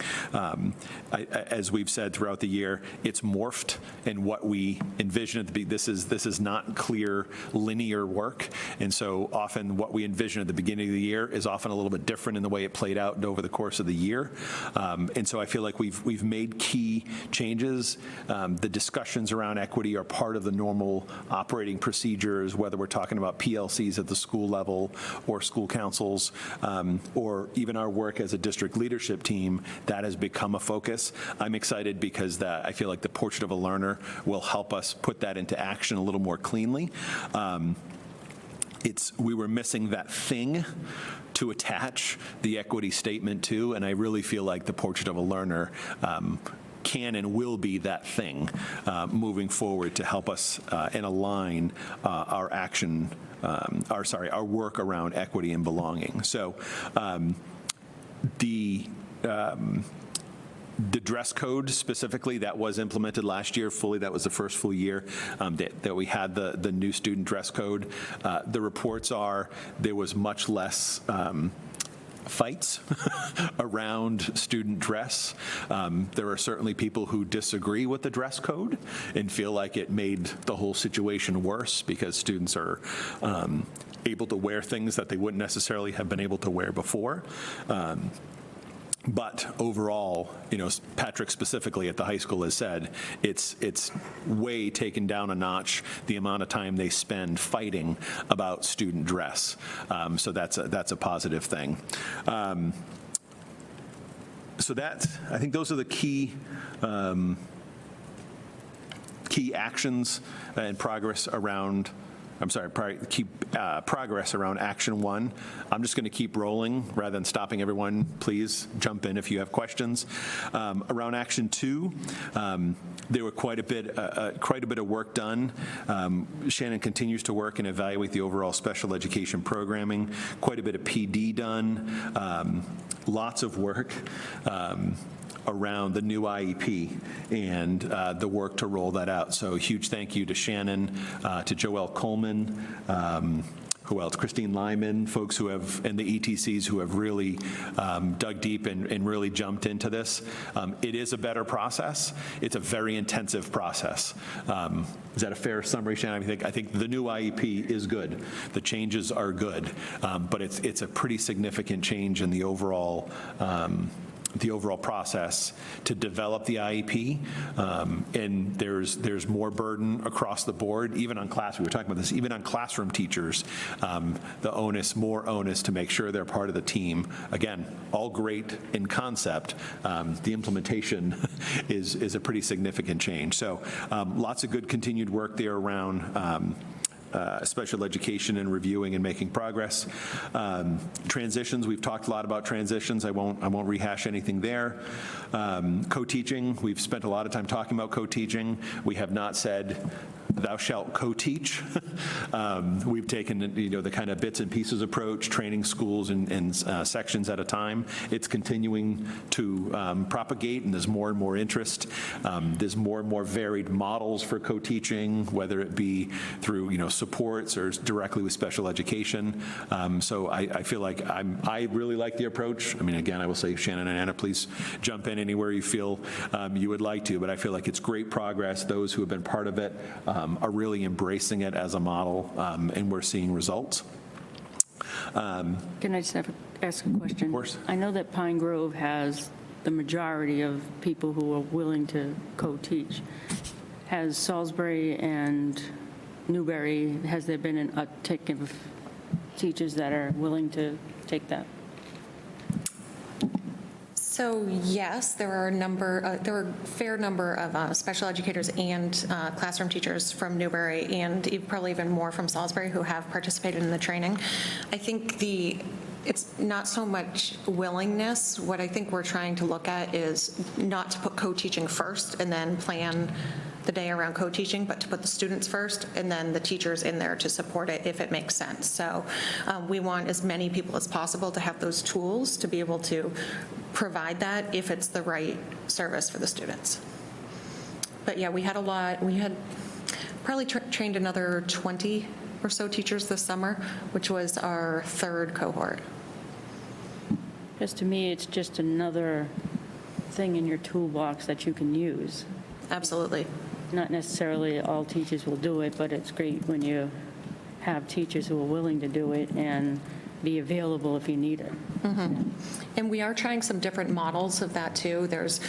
As we've said throughout the year, it's morphed in what we envision it to be. This is not clear linear work, and so often what we envision at the beginning of the year is often a little bit different in the way it played out over the course of the year. And so I feel like we've made key changes. The discussions around equity are part of the normal operating procedures, whether we're talking about PLCs at the school level or school councils, or even our work as a district leadership team. That has become a focus. I'm excited because I feel like the portrait of a learner will help us put that into action a little more cleanly. We were missing that thing to attach the equity statement to, and I really feel like the portrait of a learner can and will be that thing moving forward to help us and align our action, our work around equity and belonging. So the dress code specifically, that was implemented last year fully. That was the first full year that we had the new student dress code. The reports are there was much less fights around student dress. There are certainly people who disagree with the dress code and feel like it made the whole situation worse because students are able to wear things that they wouldn't necessarily have been able to wear before. But overall, Patrick specifically at the high school has said it's way taken down a notch the amount of time they spend fighting about student dress. So that's a positive thing. So I think those are the key key actions and progress around, progress around Action 1. I'm just going to keep rolling rather than stopping everyone. Please jump in if you have questions. Around Action 2, there were quite a bit of work done. Shannon continues to work and evaluate the overall special education programming. Quite a bit of PD done. Lots of work around the new IEP and the work to roll that out. So a huge thank you to Shannon, to Joelle Coleman, who else? Christine Lyman, folks who have, and the ETCs who have really dug deep and really jumped into this. It is a better process. It's a very intensive process. Is that a fair summary, Shannon? I think the new IEP is good. The changes are good, but it's a pretty significant change in the overall process to develop the IEP, and there's more burden across the board, even on class. We were talking about this, even on classroom teachers, more onus to make sure they're part of the team. Again, all great in concept. The implementation is a pretty significant change. So lots of good continued work there around special education and reviewing and making progress. Transitions, we've talked a lot about transitions. I won't rehash anything there. Co-teaching, we've spent a lot of time talking about co-teaching. We have not said thou shalt co-teach. We've taken the kind of bits and pieces approach, training schools in sections at a time. It's continuing to propagate, and there's more and more interest. There's more and more varied models for co-teaching, whether it be through supports or directly with special education. So I feel like I really like the approach. I mean, again, I will say, Shannon and Anna, please jump in anywhere you feel you would like to, but I feel like it's great progress. Those who have been part of it are really embracing it as a model, and we're seeing results. Can I just ask a question? Of course. I know that Pine Grove has the majority of people who are willing to co-teach. Has Salisbury and Newbury, has there been an uptick of teachers that are willing to take that? So yes, there are a fair number of special educators and classroom teachers from Newbury, and probably even more from Salisbury, who have participated in the training. I think it's not so much willingness. What I think we're trying to look at is not to put co-teaching first and then plan the day around co-teaching, but to put the students first and then the teachers in there to support it if it makes sense. So we want as many people as possible to have those tools to be able to provide that if it's the right service for the students. But yeah, we had a lot. We had probably trained another 20 or so teachers this summer, which was our third cohort. Just to me, it's just another thing in your toolbox that you can use. Absolutely. Not necessarily all teachers will do it, but it's great when you have teachers who are willing to do it and be available if you need it. Mm-hmm. And we are trying some different models of that too. There's,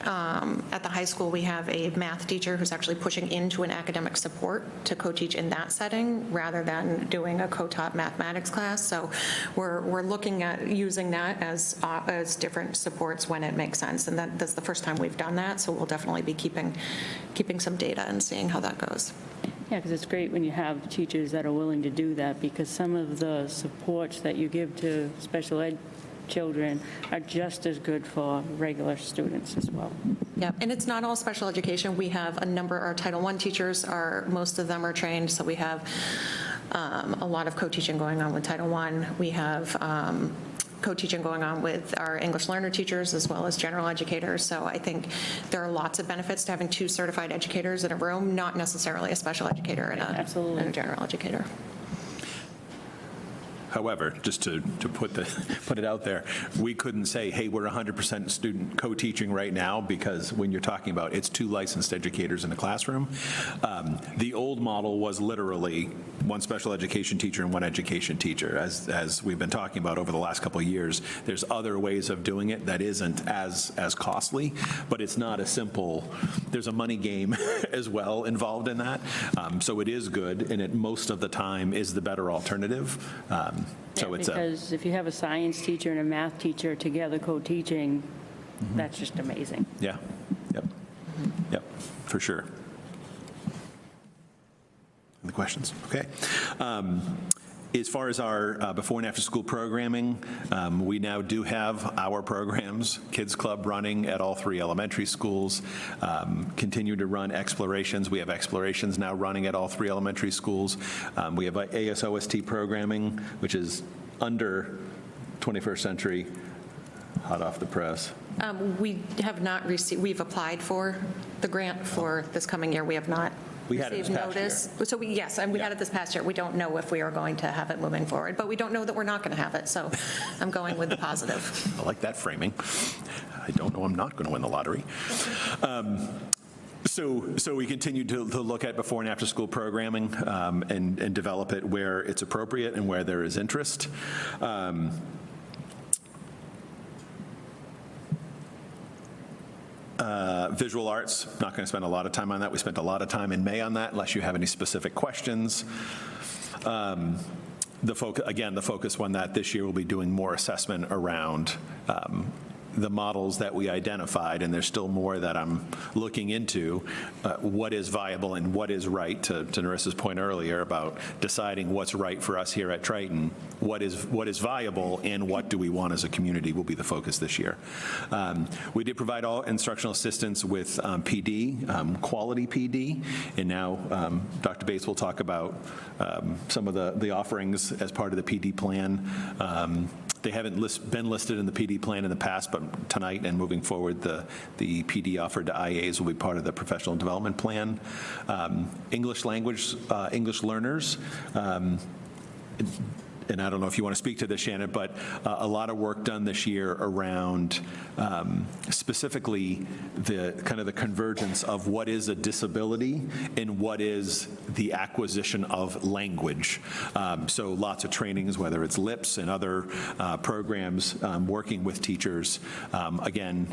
at the high school, we have a math teacher who's actually pushing into an academic support to co-teach in that setting rather than doing a co-taught mathematics class. So we're looking at using that as different supports when it makes sense. And that's the first time we've done that. So we'll definitely be keeping some data and seeing how that goes. Yeah, because it's great when you have teachers that are willing to do that, because some of the supports that you give to special ed children are just as good for regular students as well. Yeah, and it's not all special education. We have a number, our Title I teachers most of them are trained, so we have a lot of co-teaching going on with Title I. We have co-teaching going on with our English learner teachers as well as general educators. So I think there are lots of benefits to having two certified educators in a room, not necessarily a special educator and a general educator. However, just to put it out there, we couldn't say, hey, we're 100% student co-teaching right now, because when you're talking about it's two licensed educators in a classroom. The old model was literally one special education teacher and one education teacher. As we've been talking about over the last couple of years, there's other ways of doing it that isn't as costly, but it's not as simple. There's a money game as well involved in that. So it is good, and it most of the time is the better alternative. So it's because if you have a science teacher and a math teacher together co-teaching, that's just amazing. Yeah. Yep. Yep. For sure. Any questions? Okay. As far as our before and after school programming, we now do have our programs, Kids Club running at all 3 elementary schools, continue to run explorations. We have explorations now running at all 3 elementary schools. We have ASOST programming, which is under 21st century, hot off the press. We have not received, we've applied for the grant for this coming year. We have not We had it received this past notice. So yes, and we had it this past year. We don't know if we are going to have it moving forward, but we don't know that we're not going to have it. So I'm going with the positive. I like that framing. I don't know I'm not going to win the lottery. So we continue to look at before and after school programming and develop it where it's appropriate and where there is interest. Visual arts, not going to spend a lot of time on that. We spent a lot of time in May on that, unless you have any specific questions. The focus on that this year will be doing more assessment around the models that we identified, and there's still more that I'm looking into, what is viable and what is right, to Narissa's point earlier about deciding what's right for us here at Triton, what is viable and what do we want as a community will be the focus this year. We did provide all instructional assistants with PD, quality PD, and now Dr. Bates will talk about some of the offerings as part of the PD plan. They haven't been listed in the PD plan in the past, but tonight and moving forward, the PD offered to IAs will be part of the professional development plan. English language, English learners, and I don't know if you want to speak to this, Shannon, but a lot of work done this year around specifically the kind of the convergence of what is a disability and what is the acquisition of language. So lots of trainings, whether it's LIPS and other programs, working with teachers. Again,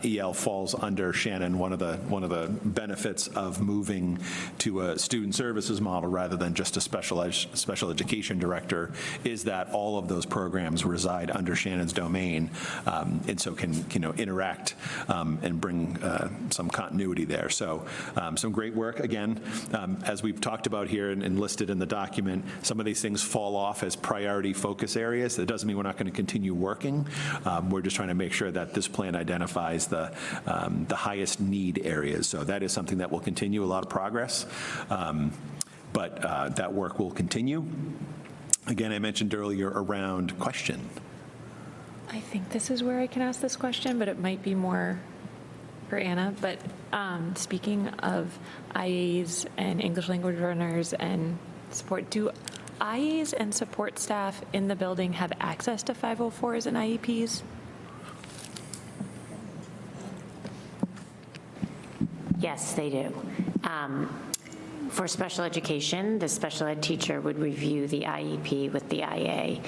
EL falls under Shannon. One of the benefits of moving to a student services model rather than just a special education director is that all of those programs reside under Shannon's domain, and so can interact and bring some continuity there. So some great work. Again, as we've talked about here and listed in the document, some of these things fall off as priority focus areas. That doesn't mean we're not going to continue working. We're just trying to make sure that this plan identifies the highest need areas. So that is something that will continue, a lot of progress, but that work will continue. Again, I mentioned earlier around question. I think this is where I can ask this question, but it might be more for Anna. But speaking of IAs and English language learners and support, do IAs and support staff in the building have access to 504s and IEPs? Yes, they do. For special education, the special ed teacher would review the IEP with the IA.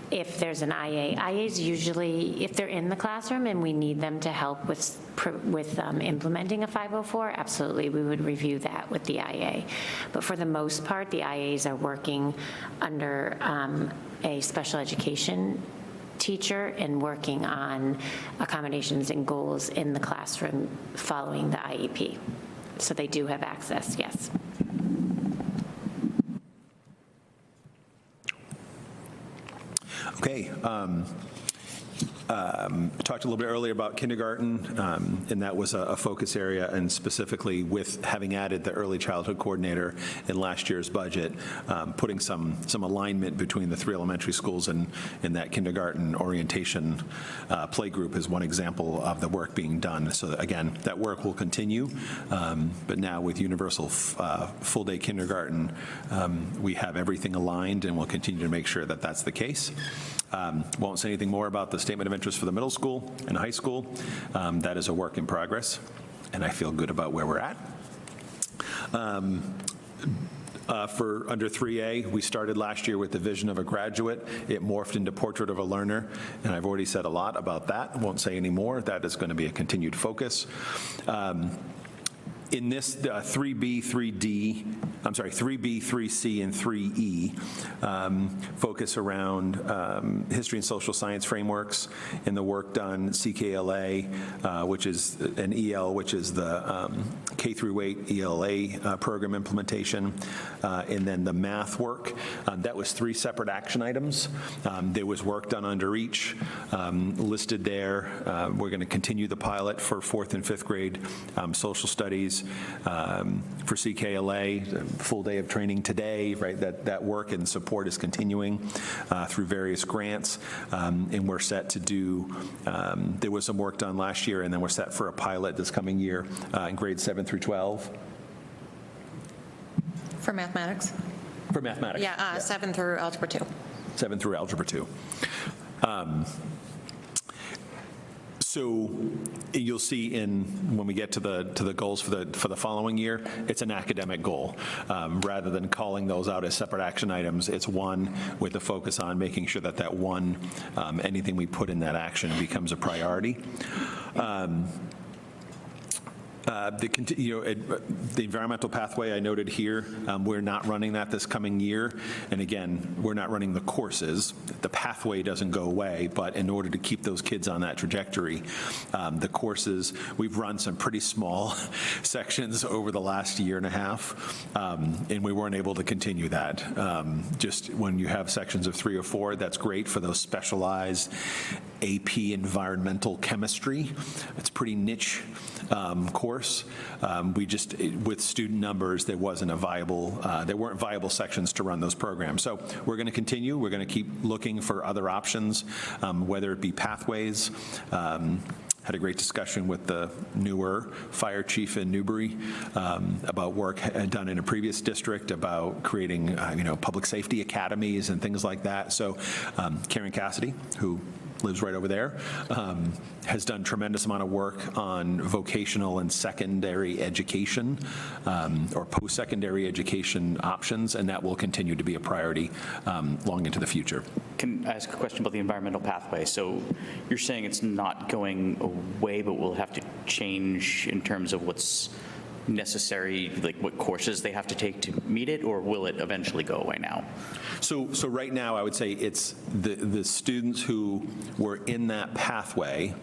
If there's an IA, IAs usually, if they're in the classroom and we need them to help with implementing a 504, absolutely, we would review that with the IA. But for the most part, the IAs are working under a special education teacher and working on accommodations and goals in the classroom following the IEP. So they do have access, yes. Okay. Talked a little bit earlier about kindergarten, and that was a focus area, and specifically with having added the early childhood coordinator in last year's budget, putting some alignment between the 3 elementary schools and that kindergarten orientation play group is one example of the work being done. So again, that work will continue, but now with universal full-day kindergarten, we have everything aligned, and we'll continue to make sure that that's the case. Won't say anything more about the statement of interest for the middle school and high school. That is a work in progress, and I feel good about where we're at. For under 3A, we started last year with the vision of a graduate. It morphed into portrait of a learner, and I've already said a lot about that. Won't say any more. That is going to be a continued focus. In this 3B, 3D 3B, 3C, and 3E focus around history and social science frameworks and the work done CKLA, which is an EL, which is the K through 8 ELA program implementation, and then the math work. That was 3 separate action items. There was work done under each listed there. We're going to continue the pilot for 4th and 5th grade social studies. For CKLA, full day of training today, right? That work and support is continuing through various grants, and we're set to do, there was some work done last year, and then we're set for a pilot this coming year in grades 7 through 12. For mathematics? For mathematics. Yeah, 7 through Algebra 2. 7 through Algebra 2. So you'll see when we get to the goals for the following year, it's an academic goal. Rather than calling those out as separate action items, it's one with a focus on making sure that one, anything we put in that action becomes a priority. The environmental pathway I noted here, we're not running that this coming year. And again, we're not running the courses. The pathway doesn't go away, but in order to keep those kids on that trajectory, the courses, we've run some pretty small sections over the last year and a half, and we weren't able to continue that. Just when you have sections of 3 or 4, that's great for those specialized AP environmental chemistry. It's a pretty niche course. We just, with student numbers, there weren't viable sections to run those programs. So we're going to continue. We're going to keep looking for other options, whether it be pathways. Had a great discussion with the newer fire chief in Newbury about work done in a previous district about creating, public safety academies and things like that. So Karen Cassidy, who lives right over there, has done tremendous amount of work on vocational and secondary education or post-secondary education options, and that will continue to be a priority long into the future. Can I ask a question about the environmental pathway? So you're saying it's not going away, but we'll have to change in terms of what's necessary, like what courses they have to take to meet it, or will it eventually go away now? So right now, I would say it's the students who were in that pathway,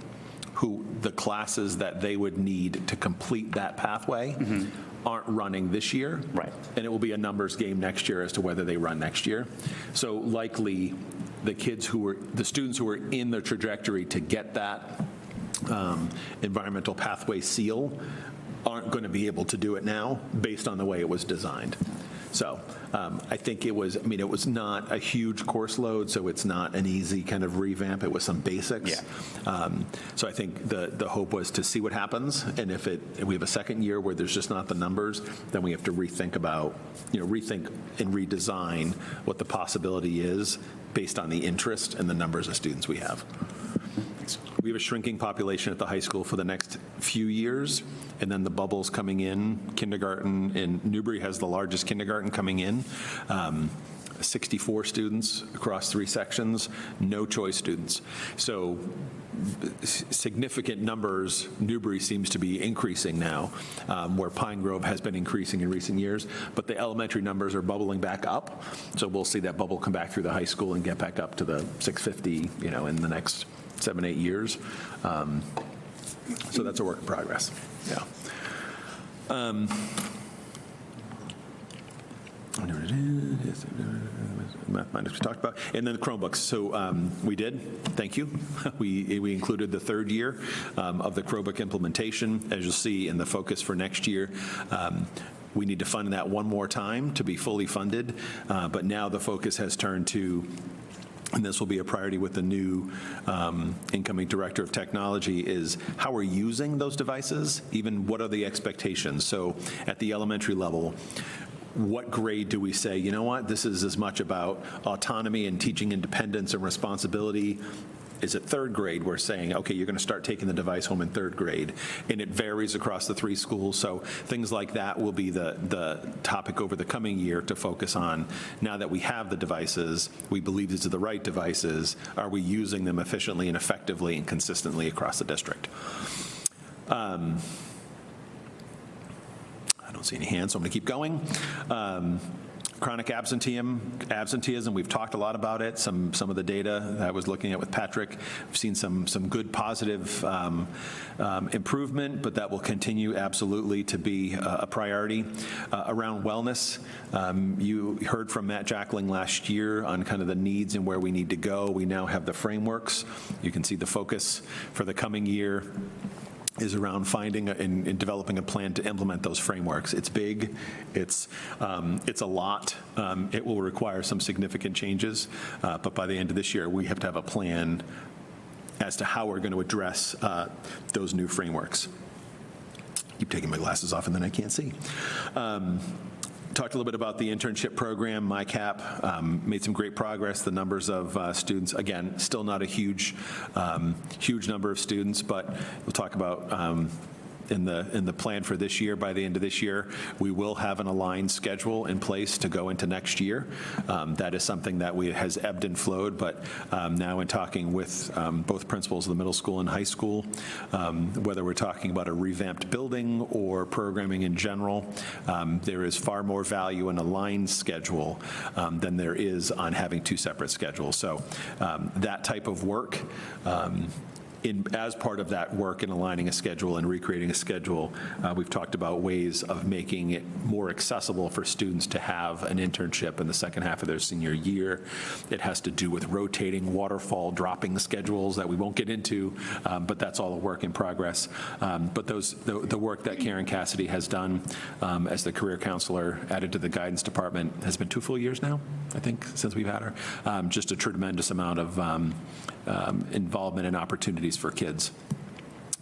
the classes that they would need to complete that pathway aren't running this year. Right. And it will be a numbers game next year as to whether they run next year. So likely the students who were in the trajectory to get that environmental pathway seal aren't going to be able to do it now based on the way it was designed. So I think it was not a huge course load, so it's not an easy kind of revamp. It was some basics. Yeah. So I think the hope was to see what happens, and if we have a second year where there's just not the numbers, then we have to rethink and redesign what the possibility is based on the interest and the numbers of students we have. We have a shrinking population at the high school for the next few years, and then the bubbles coming in. Kindergarten in Newbury has the largest kindergarten coming in. 64 students across 3 sections, no choice students. So significant numbers, Newbury seems to be increasing now, where Pine Grove has been increasing in recent years, but the elementary numbers are bubbling back up. So we'll see that bubble come back through the high school and get back up to the 650, in the next 7-8 years. So that's a work in progress. Yeah. Mathematics we talked about, and then the Chromebooks. So we did, thank you. We included the 3rd year of the Chromebook implementation. As you'll see in the focus for next year, we need to fund that one more time to be fully funded, but now the focus has turned to, and this will be a priority with the new incoming director of technology, is how we're using those devices, even what are the expectations. So at the elementary level, what grade do we say, you know what, this is as much about autonomy and teaching independence and responsibility? Is it 3rd grade we're saying, okay, you're going to start taking the device home in 3rd grade, and it varies across the 3 schools. So things like that will be the topic over the coming year to focus on. Now that we have the devices, we believe these are the right devices, are we using them efficiently and effectively and consistently across the district? I don't see any hands, so I'm going to keep going. Chronic absenteeism, we've talked a lot about it. Some of the data that I was looking at with Patrick, we've seen some good positive improvement, but that will continue absolutely to be a priority. Around wellness, you heard from Matt Jackling last year on kind of the needs and where we need to go. We now have the frameworks. You can see the focus for the coming year is around finding and developing a plan to implement those frameworks. It's big, it's a lot. It will require some significant changes, but by the end of this year, we have to have a plan as to how we're going to address those new frameworks. Keep taking my glasses off and then I can't see. Talked a little bit about the internship program, MyCap, made some great progress. The numbers of students, again, still not a huge number of students, but we'll talk about in the plan for this year. By the end of this year, we will have an aligned schedule in place to go into next year. That is something that has ebbed and flowed, but now in talking with both principals of the middle school and high school, whether we're talking about a revamped building or programming in general, there is far more value in a aligned schedule than there is on having two separate schedules. So that type of work, as part of that work in aligning a schedule and recreating a schedule, we've talked about ways of making it more accessible for students to have an internship in the second half of their senior year. It has to do with rotating waterfall dropping schedules that we won't get into, but that's all a work in progress. But the work that Karen Cassidy has done as the career counselor added to the guidance department has been 2 full years now, I think, since we've had her. Just a tremendous amount of involvement and opportunities for kids.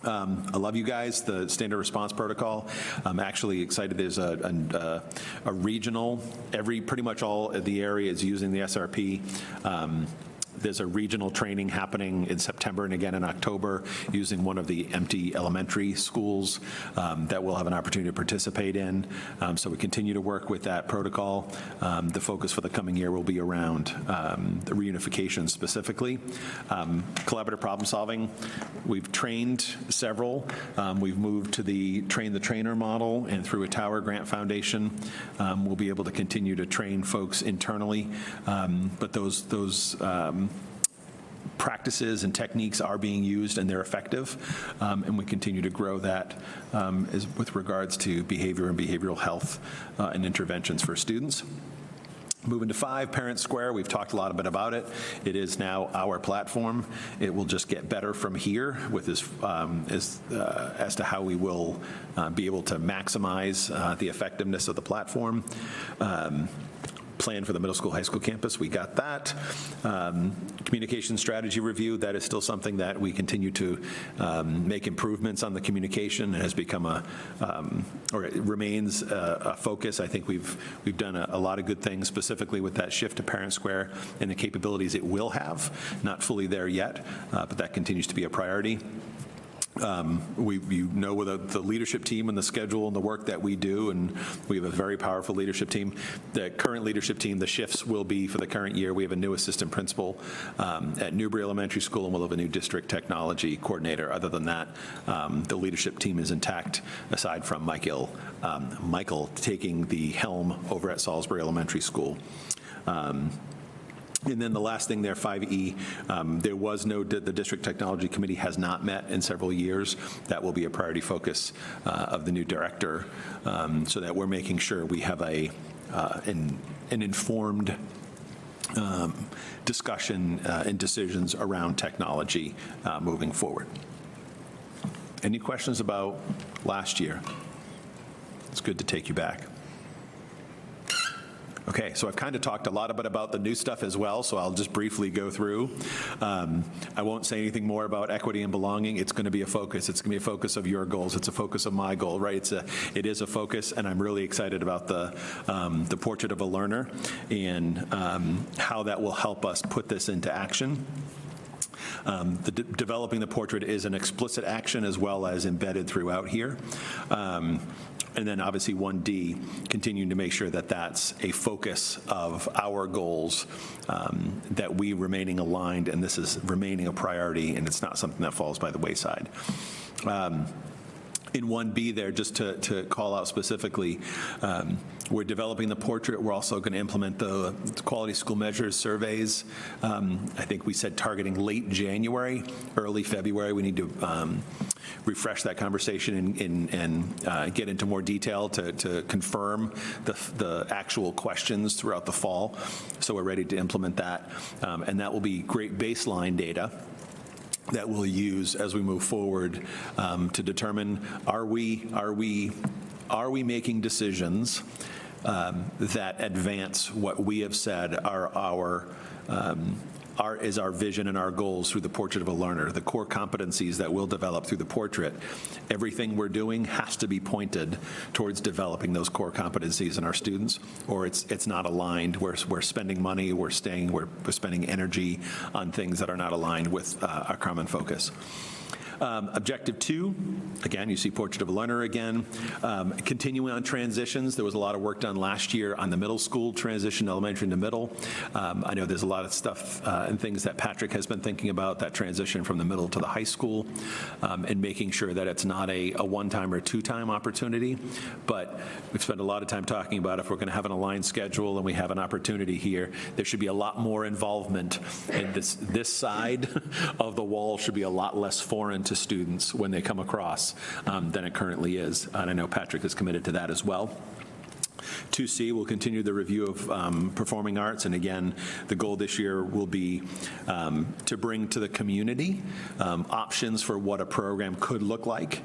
I love you guys, the standard response protocol. I'm actually excited there's a regional, pretty much all of the area is using the SRP. There's a regional training happening in September and again in October using one of the empty elementary schools that we'll have an opportunity to participate in. So we continue to work with that protocol. The focus for the coming year will be around the reunification specifically. Collaborative problem solving, we've trained several. We've moved to the train the trainer model, and through a Tower Grant Foundation, we'll be able to continue to train folks internally. But those practices and techniques are being used and they're effective, and we continue to grow that with regards to behavior and behavioral health and interventions for students. Moving to 5, Parent Square, we've talked a lot about it. It is now our platform. It will just get better from here with this, as to how we will be able to maximize the effectiveness of the platform. Plan for the middle school, high school campus, we got that. Communication strategy review, that is still something that we continue to make improvements on the communication. It has become or it remains a focus. I think we've done a lot of good things specifically with that shift to Parent Square and the capabilities it will have. Not fully there yet, but that continues to be a priority. You know the leadership team and the schedule and the work that we do, and we have a very powerful leadership team. The current leadership team, the shifts will be for the current year. We have a new assistant principal at Newbury Elementary School, and we'll have a new district technology coordinator. Other than that, the leadership team is intact, aside from Michael taking the helm over at Salisbury Elementary School. And then the last thing there, 5E, there was the District Technology Committee has not met in several years. That will be a priority focus of the new director, so that we're making sure we have an informed discussion and decisions around technology moving forward. Any questions about last year? It's good to take you back. Okay, so I've kind of talked a lot about the new stuff as well, so I'll just briefly go through. I won't say anything more about equity and belonging. It's going to be a focus. It's going to be a focus of your goals. It's a focus of my goal, right? It is a focus, and I'm really excited about the portrait of a learner and how that will help us put this into action. Developing the portrait is an explicit action as well as embedded throughout here. And then obviously 1D, continuing to make sure that that's a focus of our goals, that we remaining aligned, and this is remaining a priority, and it's not something that falls by the wayside. In 1B there, just to call out specifically, we're developing the portrait. We're also going to implement the quality school measures surveys. I think we said targeting late January, early February. We need to refresh that conversation and get into more detail to confirm the actual questions throughout the fall. So we're ready to implement that. And that will be great baseline data that we'll use as we move forward to determine are we making decisions that advance what we have said are is our vision and our goals through the Portrait of a Learner, the core competencies that we'll develop through the portrait. Everything we're doing has to be pointed towards developing those core competencies in our students, or it's not aligned. We're spending money, we're spending energy on things that are not aligned with our common focus. Objective 2, again, you see Portrait of a Learner again. Continuing on transitions, there was a lot of work done last year on the middle school transition, elementary to middle. I know there's a lot of stuff and things that Patrick has been thinking about, that transition from the middle to the high school, and making sure that it's not a one-time or two-time opportunity. But we've spent a lot of time talking about if we're going to have an aligned schedule and we have an opportunity here, there should be a lot more involvement, and this side of the wall should be a lot less foreign to students when they come across than it currently is. And I know Patrick is committed to that as well. 2C will continue the review of performing arts, and again, the goal this year will be to bring to the community options for what a program could look like,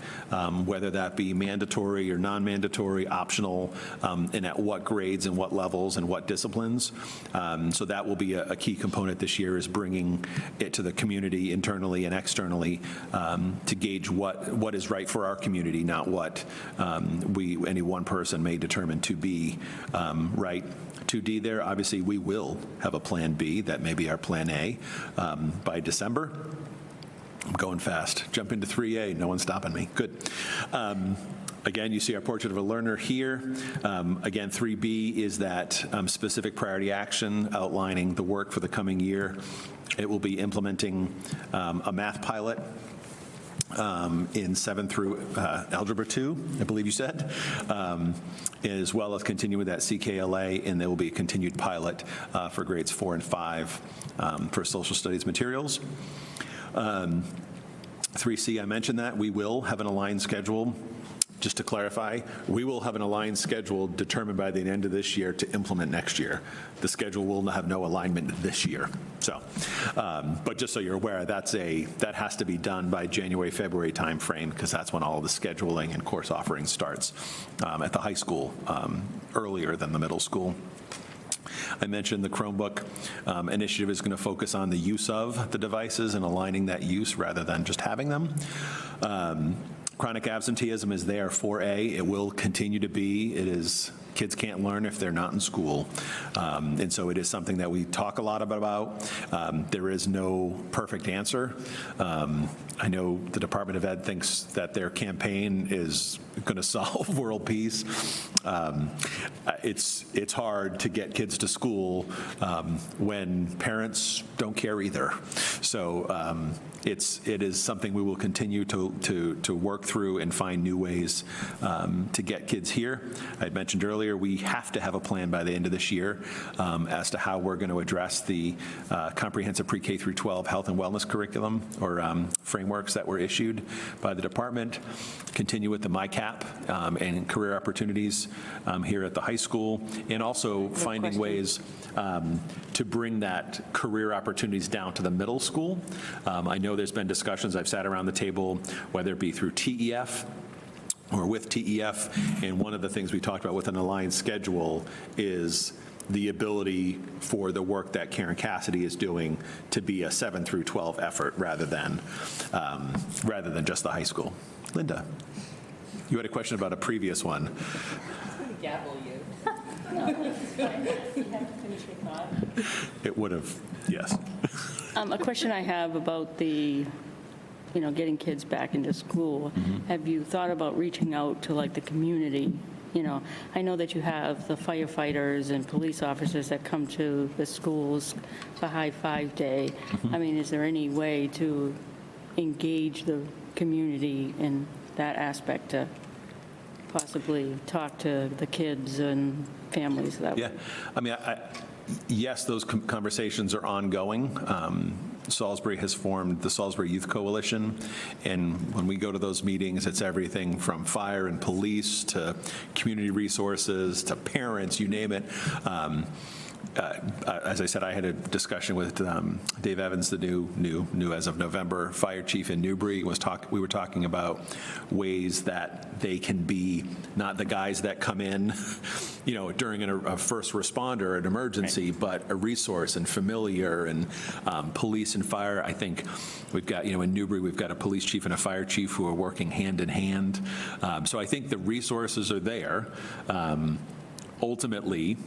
whether that be mandatory or non-mandatory, optional, and at what grades and what levels and what disciplines. So that will be a key component this year, is bringing it to the community internally and externally to gauge what is right for our community, not what any one person may determine to be right. 2D there, obviously we will have a plan B that may be our plan A by December. I'm going fast. Jump into 3A, no one's stopping me. Good. Again, you see our Portrait of a Learner here. Again, 3B is that specific priority action outlining the work for the coming year. It will be implementing a math pilot in 7 through Algebra 2, I believe you said, as well as continue with that CKLA, and there will be a continued pilot for grades 4 and 5 for social studies materials. 3C, I mentioned that. We will have an aligned schedule. Just to clarify, we will have an aligned schedule determined by the end of this year to implement next year. The schedule will have no alignment this year. So, but just so you're aware, that has to be done by January, February timeframe, because that's when all of the scheduling and course offering starts at the high school, earlier than the middle school. I mentioned the Chromebook initiative is going to focus on the use of the devices and aligning that use rather than just having them. Chronic absenteeism is there, 4A. It will continue to be. It is, kids can't learn if they're not in school. And so it is something that we talk a lot about. There is no perfect answer. I know the Department of Ed thinks that their campaign is going to solve world peace. It's hard to get kids to school when parents don't care either. So it is something we will continue to work through and find new ways to get kids here. I had mentioned earlier, we have to have a plan by the end of this year as to how we're going to address the comprehensive pre-K through 12 health and wellness curriculum or frameworks that were issued by the department. Continue with the MyCap and career opportunities here at the high school, and also finding ways to bring that career opportunities down to the middle school. I know there's been discussions, I've sat around the table, whether it be through TEF or with TEF, and one of the things we talked about with an aligned schedule is the ability for the work that Karen Cassidy is doing to be a 7 through 12 effort rather than just the high school. Linda, you had a question about a previous one. Gavel you. No, it's fine. You have to finish your thought. It would have, yes. A question I have about the, getting kids back into school. Have you thought about reaching out to like the community? I know that you have the firefighters and police officers that come to the schools for High Five Day. I mean, is there any way to engage the community in that aspect to possibly talk to the kids and families that way. Yeah, I mean, yes, those conversations are ongoing. Salisbury has formed the Salisbury Youth Coalition, and when we go to those meetings, it's everything from fire and police to community resources to parents, you name it. As I said, I had a discussion with Dave Evans, the new as of November fire chief in Newbury. We were talking about ways that they can be not the guys that come in, during a first responder or an emergency, but a resource and familiar, and police and fire. I think we've got, in Newbury, we've got a police chief and a fire chief who are working hand in hand. So I think the resources are there. Ultimately,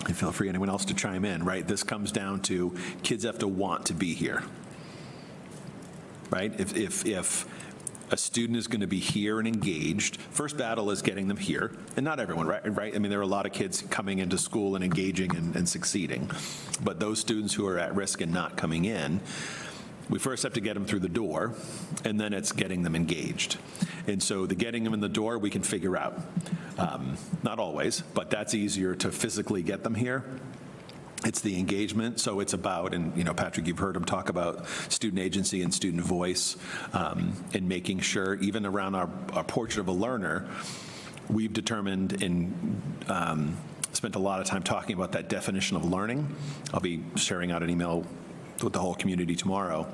and feel free, anyone else, to chime in, right? This comes down to kids have to want to be here, right? If a student is going to be here and engaged, first battle is getting them here, and not everyone, right? I mean, there are a lot of kids coming into school and engaging and succeeding, but those students who are at risk and not coming in, we first have to get them through the door, and then it's getting them engaged. And so the getting them in the door, we can figure out. Not always, but that's easier to physically get them here. It's the engagement, so it's about, and Patrick, you've heard him talk about student agency and student voice, and making sure, even around our portrait of a learner, we've determined and spent a lot of time talking about that definition of learning. I'll be sharing out an email with the whole community tomorrow,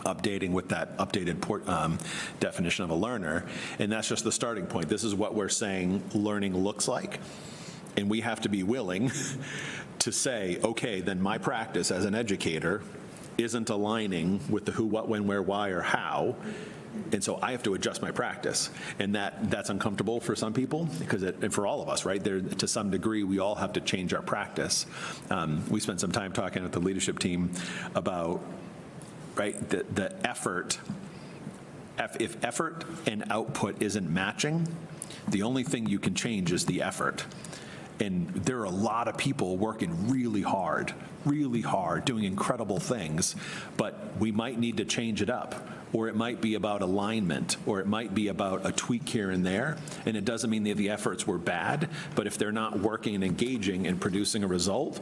updating with that updated definition of a learner, and that's just the starting point. This is what we're saying learning looks like, and we have to be willing to say, okay, then my practice as an educator isn't aligning with the who, what, when, where, why, or how, and so I have to adjust my practice, and that's uncomfortable for some people, and for all of us, right? To some degree, we all have to change our practice. We spent some time talking with the leadership team about, right, the effort. If effort and output isn't matching, the only thing you can change is the effort. And there are a lot of people working really hard, doing incredible things, but we might need to change it up, or it might be about alignment, or it might be about a tweak here and there, and it doesn't mean that the efforts were bad, but if they're not working and engaging and producing a result,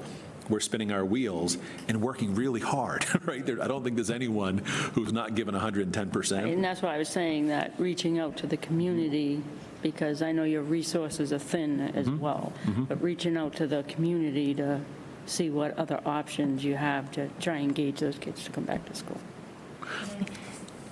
we're spinning our wheels and working really hard, right? I don't think there's anyone who's not given 110%. And that's why I was saying that reaching out to the community, because I know your resources are thin as well, but reaching out to the community to see what other options you have to try and engage those kids to come back to school.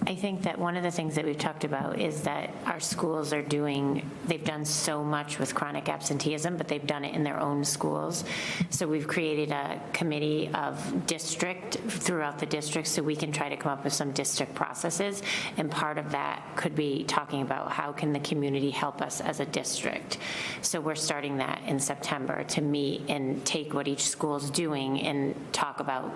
I think that one of the things that we've talked about is that our schools they've done so much with chronic absenteeism, but they've done it in their own schools. So we've created a committee of district throughout the district so we can try to come up with some district processes. And part of that could be talking about how can the community help us as a district. So we're starting that in September to meet and take what each school's doing and talk about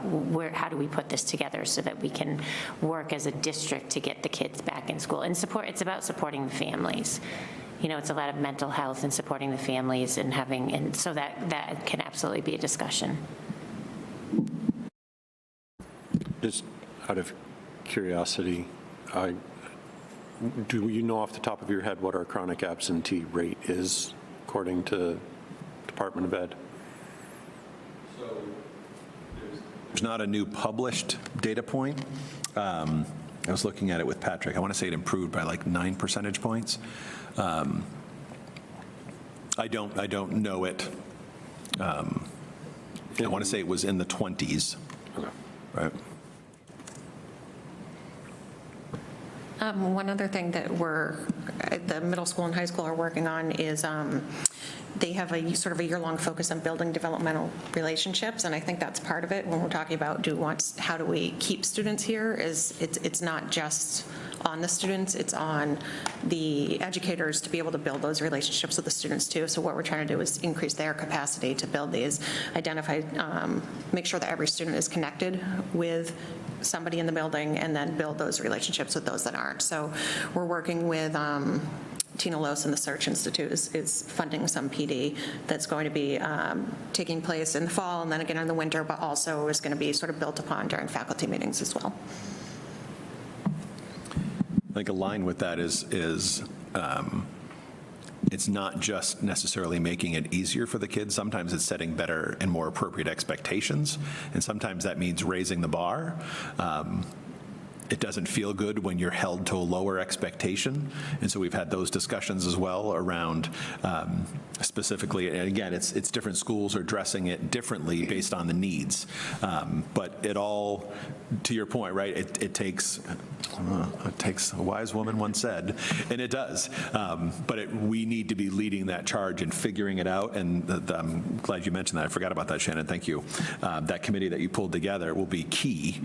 how do we put this together so that we can work as a district to get the kids back in school. And it's about supporting the families. It's a lot of mental health and supporting the families and so that can absolutely be a discussion. Just out of curiosity, do you know off the top of your head what our chronic absentee rate is according to Department of Ed? There's not a new published data point. I was looking at it with Patrick. I want to say it improved by like 9 percentage points. I don't know it. I want to say it was in the 20s. Okay. Right. One other thing that the middle school and high school are working on is they have a sort of a year-long focus on building developmental relationships, and I think that's part of it when we're talking about how do we keep students here. It's not just on the students, it's on the educators to be able to build those relationships with the students too. So what we're trying to do is increase their capacity to build these, make sure that every student is connected with somebody in the building, and then build those relationships with those that aren't. So we're working with Tina Lose and the Search Institute is funding some PD that's going to be taking place in the fall and then again in the winter, but also is going to be sort of built upon during faculty meetings as well. like align with that is it's not just necessarily making it easier for the kids. Sometimes it's setting better and more appropriate expectations, and sometimes that means raising the bar. It doesn't feel good when you're held to a lower expectation, and so we've had those discussions as well around specifically, and again, it's different schools are addressing it differently based on the needs. But it all, to your point, right, it takes a wise woman once said, and it does. But we need to be leading that charge and figuring it out, and I'm glad you mentioned that. I forgot about that, Shannon, thank you. That committee that you pulled together will be key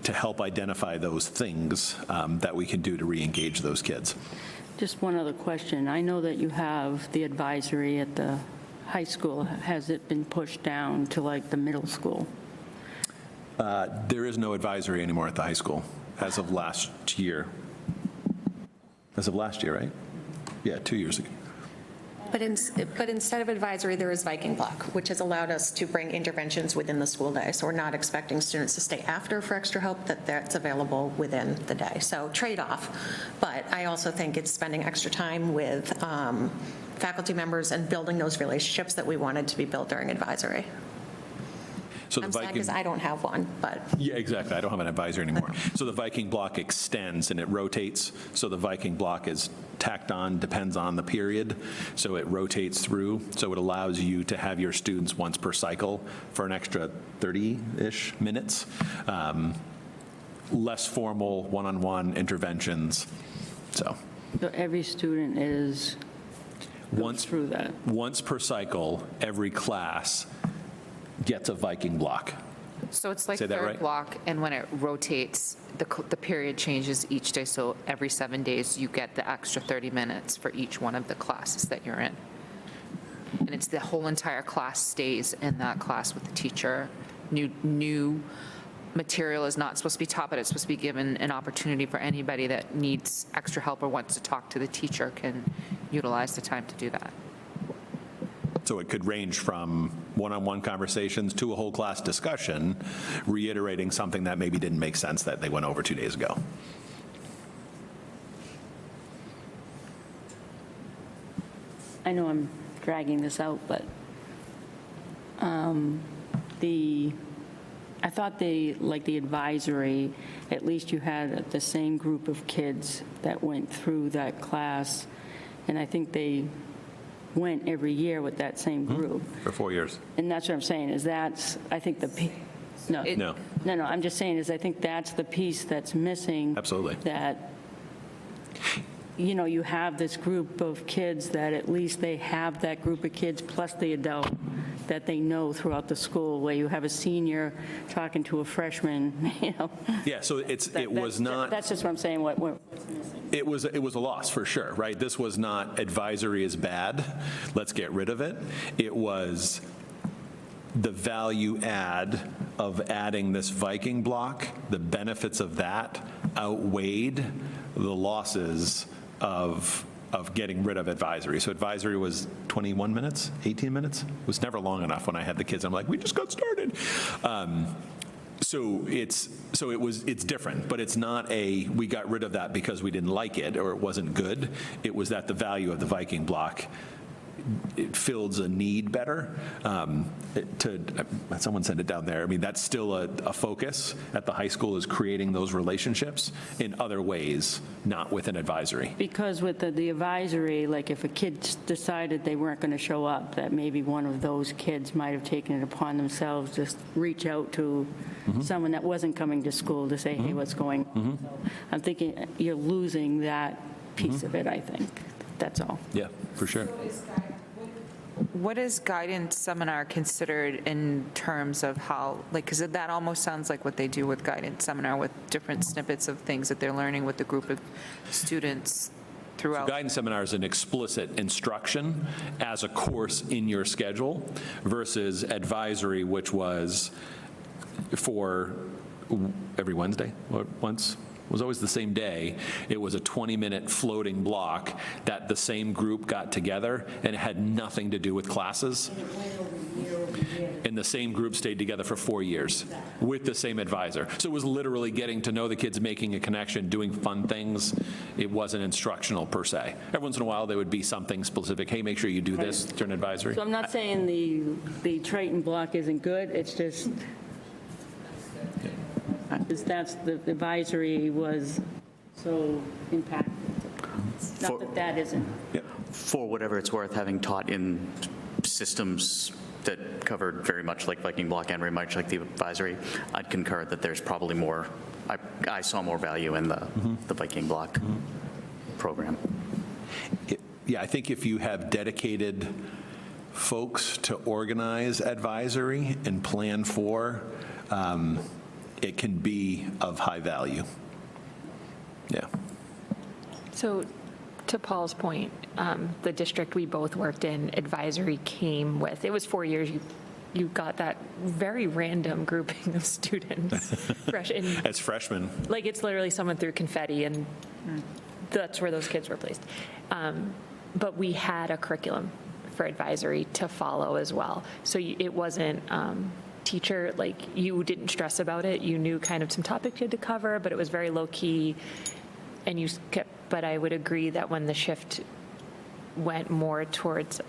to help identify those things that we can do to re-engage those kids. Just one other question. I know that you have the advisory at the high school. Has it been pushed down to like the middle school? There is no advisory anymore at the high school as of last year. As of last year, right? Yeah, 2 years ago. But instead of advisory, there is Viking Block, which has allowed us to bring interventions within the school day. So we're not expecting students to stay after for extra help, that's available within the day. So trade-off. But I also think it's spending extra time with faculty members and building those relationships that we wanted to be built during advisory. So the I'm sad Viking, because I don't have one, but. yeah, exactly. I don't have an advisor anymore. So the Viking block extends and it rotates. So the Viking block is tacked on, depends on the period. So it rotates through. So it allows you to have your students once per cycle for an extra 30-ish minutes. Less formal one-on-one interventions. So every student is once through that. Once per cycle, every class gets a Viking block. So it's like Say that third right? block, and when it rotates, the period changes each day, so every 7 days, you get the extra 30 minutes for each one of the classes that you're in. And it's the whole entire class stays in that class with the teacher. New material is not supposed to be taught, but it's supposed to be given an opportunity for anybody that needs extra help or wants to talk to the teacher can utilize the time to do that. So it could range from one-on-one conversations to a whole class discussion, reiterating something that maybe didn't make sense that they went over 2 days ago. I know I'm dragging this out, but I thought the advisory, at least you had the same group of kids that went through that class, and I think they went every year with that same group. For 4 years. And that's what I'm saying, is that's, I think No. No, I'm just saying is I think that's the piece that's missing. Absolutely. That, you know, you have this group of kids that at least they have that group of kids plus the adult that they know throughout the school, where you have a senior talking to a freshman, you know. Yeah, so it was not. That's just what I'm saying, what's missing. It was a loss for sure, right? This was not advisory is bad, let's get rid of it. It was the value add of adding this Viking block, the benefits of that outweighed the losses of getting rid of advisory. So advisory was 21 minutes, 18 minutes? It was never long enough when I had the kids. I'm like, we just got started. So it's different, but it's not we got rid of that because we didn't like it or it wasn't good. It was that the value of the Viking block, it fills a need better. Someone sent it down there. I mean, that's still a focus at the high school, is creating those relationships in other ways, not with an advisory. Because with the advisory, like if a kid decided they weren't going to show up, that maybe one of those kids might have taken it upon themselves, just reach out to someone that wasn't coming to school to say, hey, what's going on? So I'm thinking you're losing that piece of it, I think. That's all. Yeah, for sure. What is guidance seminar considered in terms of how, like, because that almost sounds like what they do with guidance seminar, with different snippets of things that they're learning with the group of students throughout. Guidance seminar is an explicit instruction as a course in your schedule versus advisory, which was for every Wednesday or once was always the same day. It was a 20-minute floating block that the same group got together, and it had nothing to do with classes. And the same group stayed together for 4 years with the same advisor. So it was literally getting to know the kids, making a connection, doing fun things. It wasn't instructional per se. Every once in a while, there would be something specific. Hey, make sure you do this during advisory. So I'm not saying the Triton block isn't good, it's just, that's, the advisory was so impactful. Not that that isn't. For whatever it's worth, having taught in systems that covered very much like Viking Block and very much like the advisory, I'd concur that there's probably more, I saw more value in the Viking Block program. Yeah, I think if you have dedicated folks to organize advisory and plan for, it can be of high value. Yeah. So to Paul's point, the district we both worked in, advisory came with, it was 4 years, you got that very random grouping of students. As freshmen. Like, it's literally someone threw confetti, and that's where those kids were placed. But we had a curriculum for advisory to follow as well. So it wasn't teacher, like, you didn't stress about it. You knew kind of some topics you had to cover, but it was very low-key, and you kept, but I would agree that when the shift went more towards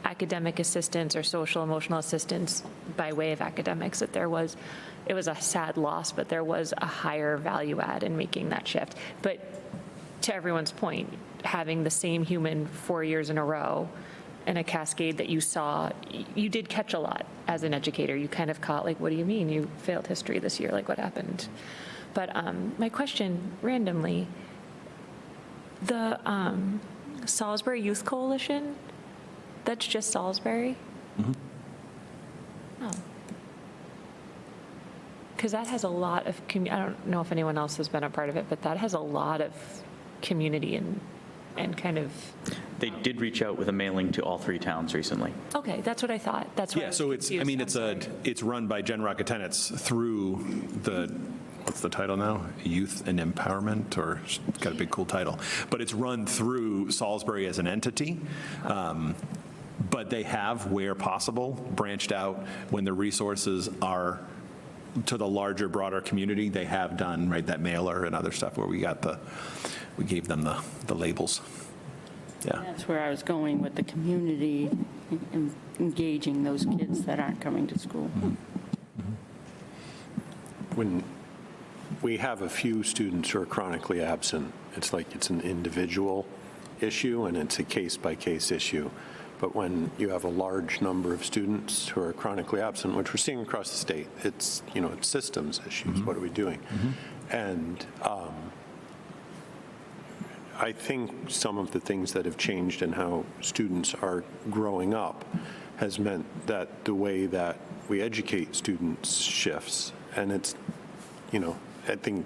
academic assistance or social emotional assistance by way of academics, that it was a sad loss, but there was a higher value add in making that shift. But to everyone's point, having the same human 4 years in a row and a cascade that you saw, you did catch a lot as an educator. You kind of caught, like, what do you mean you failed history this year? Like, what happened? But my question, randomly, the Salisbury Youth Coalition, that's just Salisbury? Oh. Because that has a lot of, I don't know if anyone else has been a part of it, but that has a lot of community and kind of. They did reach out with a mailing to all 3 towns recently. Okay, that's what I thought. That's what I was So it's, I confused. mean, I'm sorry. it's run by Jen Rockettenitz through the, what's the title now? Youth and Empowerment, or it's got a big cool title. But it's run through Salisbury as an entity. But they have, where possible, branched out when the resources are to the larger, broader community. They have done, right, that mailer and other stuff where we gave them the labels. Yeah. That's where I was going with the community, engaging those kids that aren't coming to school. When we have a few students who are chronically absent, it's like it's an individual issue and it's a case-by-case issue. But when you have a large number of students who are chronically absent, which we're seeing across the state, it's, it's systems issues. What are we doing? And I think some of the things that have changed in how students are growing up has meant that the way that we educate students shifts. And it's, I think,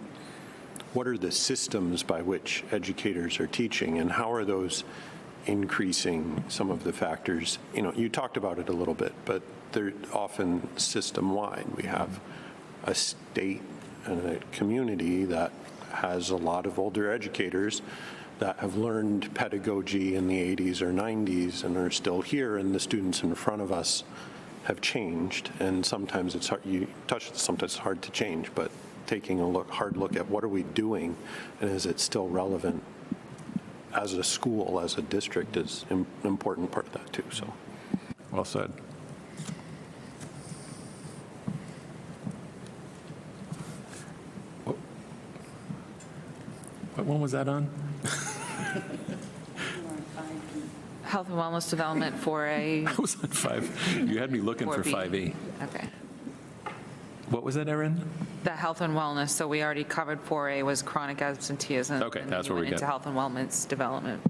what are the systems by which educators are teaching, and how are those increasing some of the factors? You talked about it a little bit, but they're often system-wide. We have a state and a community that has a lot of older educators that have learned pedagogy in the 80s or 90s and are still here, and the students in front of us have changed. And sometimes it's hard, sometimes it's hard to change, but taking a hard look at what are we doing, and is it still relevant as a school, as a district, is an important part of that too. So, Well said. What one was that on? Health and wellness development 4A. I was on 5. You had me looking for 5E. Okay. What was that, Erin? The health and wellness, so we already covered 4A was chronic absenteeism. Okay, and that's then where you we went into got- health and wellness development.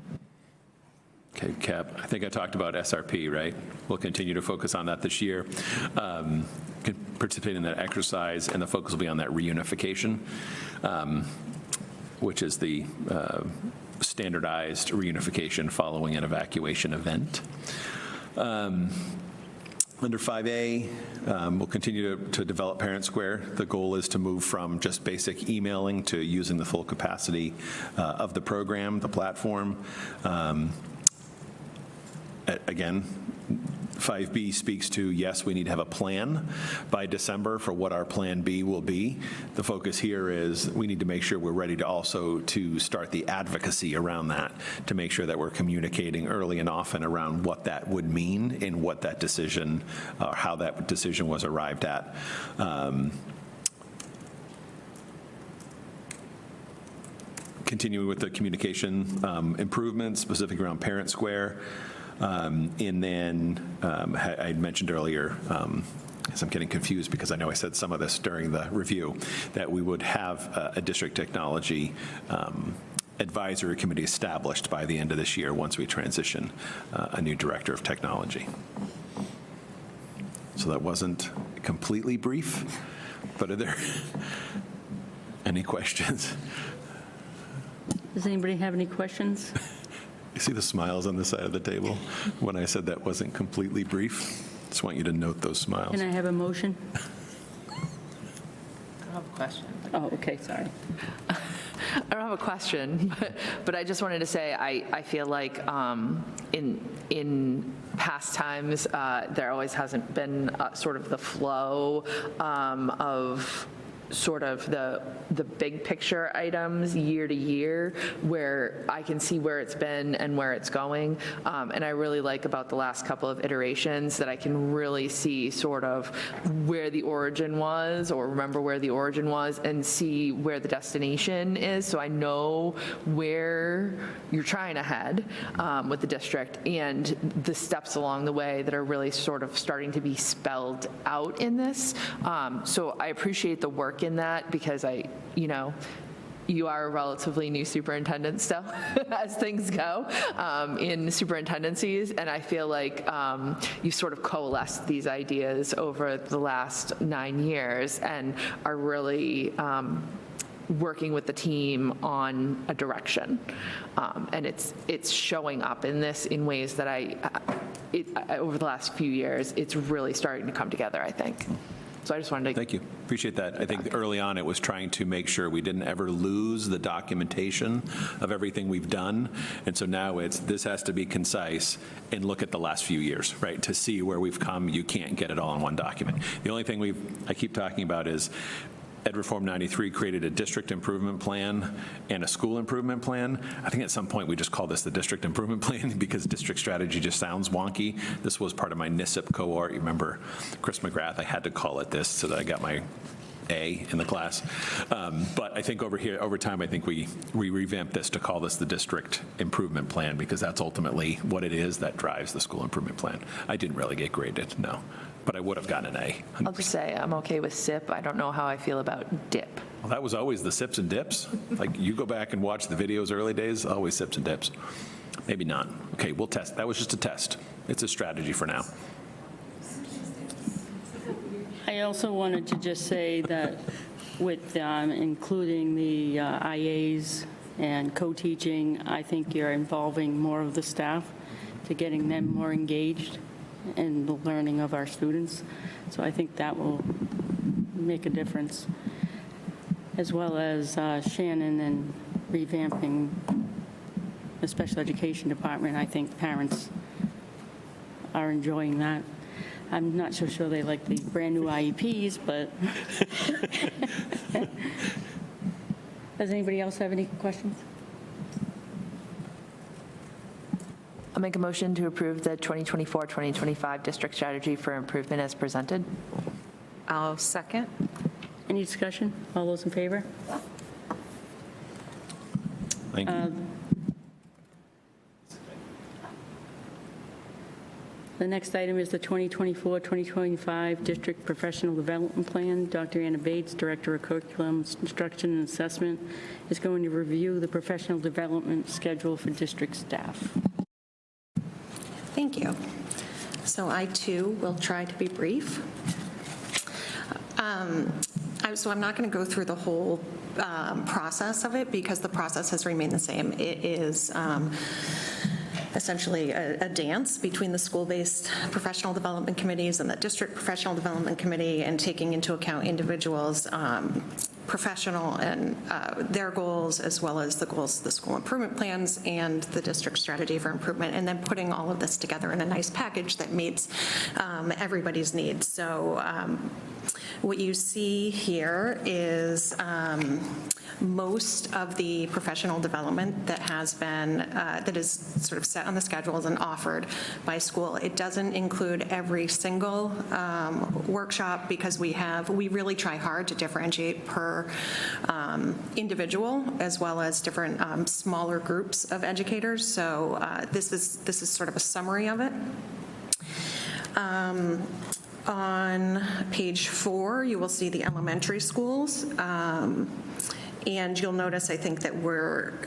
Okay, Cap, I think I talked about SRP, right? We'll continue to focus on that this year. Participate in that exercise, and the focus will be on that reunification, which is the standardized reunification following an evacuation event. Under 5A, we'll continue to develop Parent Square. The goal is to move from just basic emailing to using the full capacity of the program, the platform. Again, 5B speaks to, yes, we need to have a plan by December for what our Plan B will be. The focus here is we need to make sure we're ready to also to start the advocacy around that, to make sure that we're communicating early and often around what that would mean and what that decision, how that decision was arrived at. Continuing with the communication improvements, specifically around Parent Square. And then I mentioned earlier, as I'm getting confused because I know I said some of this during the review, that we would have a district technology advisory committee established by the end of this year once we transition a new director of technology. So that wasn't completely brief, but are there any questions? Does anybody have any questions? You see the smiles on the side of the table when I said that wasn't completely brief? Just want you to note those smiles. Can I have a motion? I don't have a question. Oh, okay, sorry. I don't have a question, but I just wanted to say I feel like in past times there always hasn't been sort of the flow of sort of the big picture items year to year, where I can see where it's been and where it's going. And I really like about the last couple of iterations that I can really see sort of where the origin was, or remember where the origin was, and see where the destination is. So I know where you're trying to head with the district and the steps along the way that are really sort of starting to be spelled out in this. So I appreciate the work in that, because you are a relatively new superintendent still, as things go in superintendencies, and I feel like you sort of coalesced these ideas over the last 9 years and are really working with the team on a direction, and it's showing up in this in ways that over the last few years, it's really starting to come together, I think. So I just wanted to... Thank you. Appreciate that. I think early on it was trying to make sure we didn't ever lose the documentation of everything we've done. And so now this has to be concise and look at the last few years, right? To see where we've come. You can't get it all in one document. The only thing I keep talking about is Ed Reform 93 created a district improvement plan and a school improvement plan. I think at some point we just call this the district improvement plan because district strategy just sounds wonky. This was part of my NISIP cohort. You remember Chris McGrath? I had to call it this so that I got my A in the class. But I think over time, I think we revamped this to call this the district improvement plan, because that's ultimately what it is that drives the school improvement plan. I didn't really get graded, no, but I would have gotten an A. I'll just say I'm okay with SIP. I don't know how I feel about DIP. Well, that was always the sips and dips. Like, you go back and watch the videos early days, always sips and dips. Maybe not. Okay, we'll test. That was just a test. It's a strategy for now. I also wanted to just say that with including the IAs and co-teaching, I think you're involving more of the staff to getting them more engaged in the learning of our students. So I think that will make a difference, as well as Shannon and revamping the special education department. I think parents are enjoying that. I'm not so sure they like the brand-new IEPs, but does anybody else have any questions? I'll make a motion to approve the 2024-2025 district strategy for improvement as presented. I'll second. Any discussion? All those in favor? Thank you. The next item is the 2024-2025 District Professional Development Plan. Dr. Anna Bates, Director of Curriculum, Instruction and Assessment, is going to review the professional development schedule for district staff. Thank you. So I, too, will try to be brief. So I'm not going to go through the whole process of it, because the process has remained the same. It is essentially a dance between the school-based professional development committees and the district professional development committee, and taking into account individuals' professional and their goals, as well as the goals of the school improvement plans and the district strategy for improvement, and then putting all of this together in a nice package that meets everybody's needs. So what you see here is most of the professional development that has been, that is sort of set on the schedules and offered by school. It doesn't include every single workshop, because we really try hard to differentiate per individual, as well as different smaller groups of educators. So this is sort of a summary of it. On page 4, you will see the elementary schools. And you'll notice, I think, that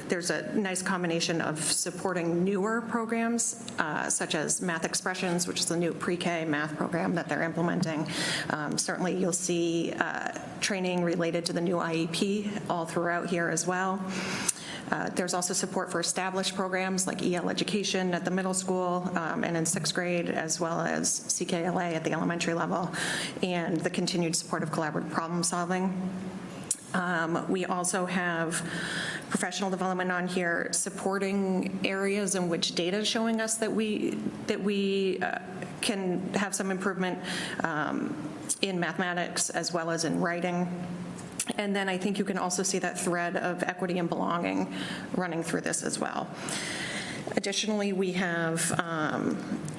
there's a nice combination of supporting newer programs, such as Math Expressions, which is the new pre-K math program that they're implementing. Certainly, you'll see training related to the new IEP all throughout here as well. There's also support for established programs like EL Education at the middle school and in 6th grade, as well as CKLA at the elementary level, and the continued support of collaborative problem solving. We also have professional development on here, supporting areas in which data is showing us that we can have some improvement in mathematics as well as in writing. And then I think you can also see that thread of equity and belonging running through this as well. Additionally, we have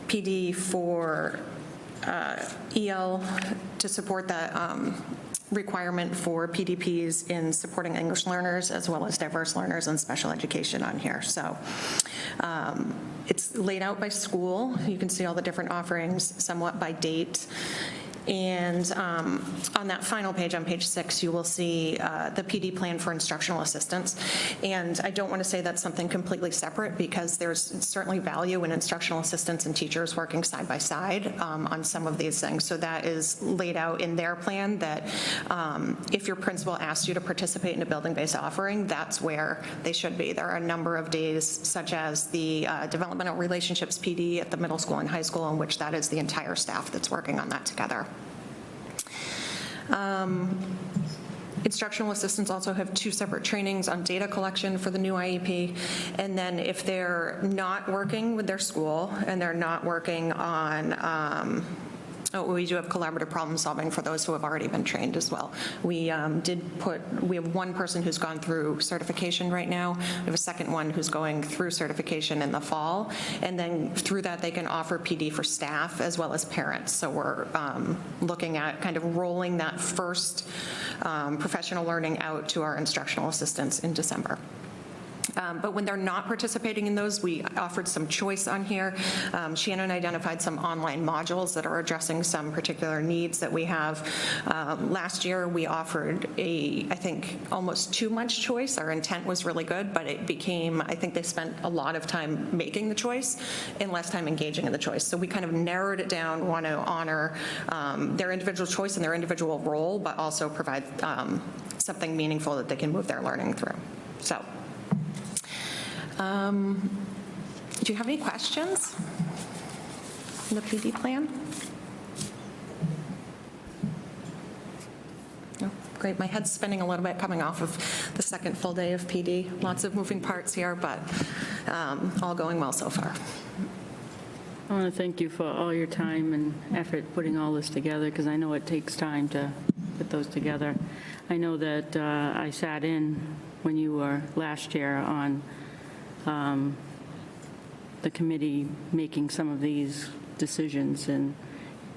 PD for EL to support the requirement for PDPs in supporting English learners as well as diverse learners and special education on here. So it's laid out by school. You can see all the different offerings somewhat by date. And on that final page, on page 6, you will see the PD plan for instructional assistants. And I don't want to say that's something completely separate, because there's certainly value in instructional assistants and teachers working side by side on some of these things. So that is laid out in their plan, that if your principal asks you to participate in a building-based offering, that's where they should be. There are a number of days, such as the developmental relationships PD at the middle school and high school, in which that is the entire staff that's working on that together. Instructional assistants also have 2 separate trainings on data collection for the new IEP. And then if they're not working with their school and they're not working on, we do have collaborative problem solving for those who have already been trained as well. We have one person who's gone through certification right now. We have a second one who's going through certification in the fall. And then through that, they can offer PD for staff as well as parents. So we're looking at kind of rolling that first professional learning out to our instructional assistants in December. But when they're not participating in those, we offered some choice on here. Shannon identified some online modules that are addressing some particular needs that we have. Last year, we offered I think, almost too much choice. Our intent was really good, but it became, I think they spent a lot of time making the choice and less time engaging in the choice. So we kind of narrowed it down, want to honor their individual choice and their individual role, but also provide something meaningful that they can move their learning through. So. Do you have any questions on the PD plan? No? Great. My head's spinning a little bit coming off of the second full day of PD. Lots of moving parts here, but all going well so far. I want to thank you for all your time and effort putting all this together, because I know it takes time to put those together. I know that I sat in when you were last year on the committee making some of these decisions, and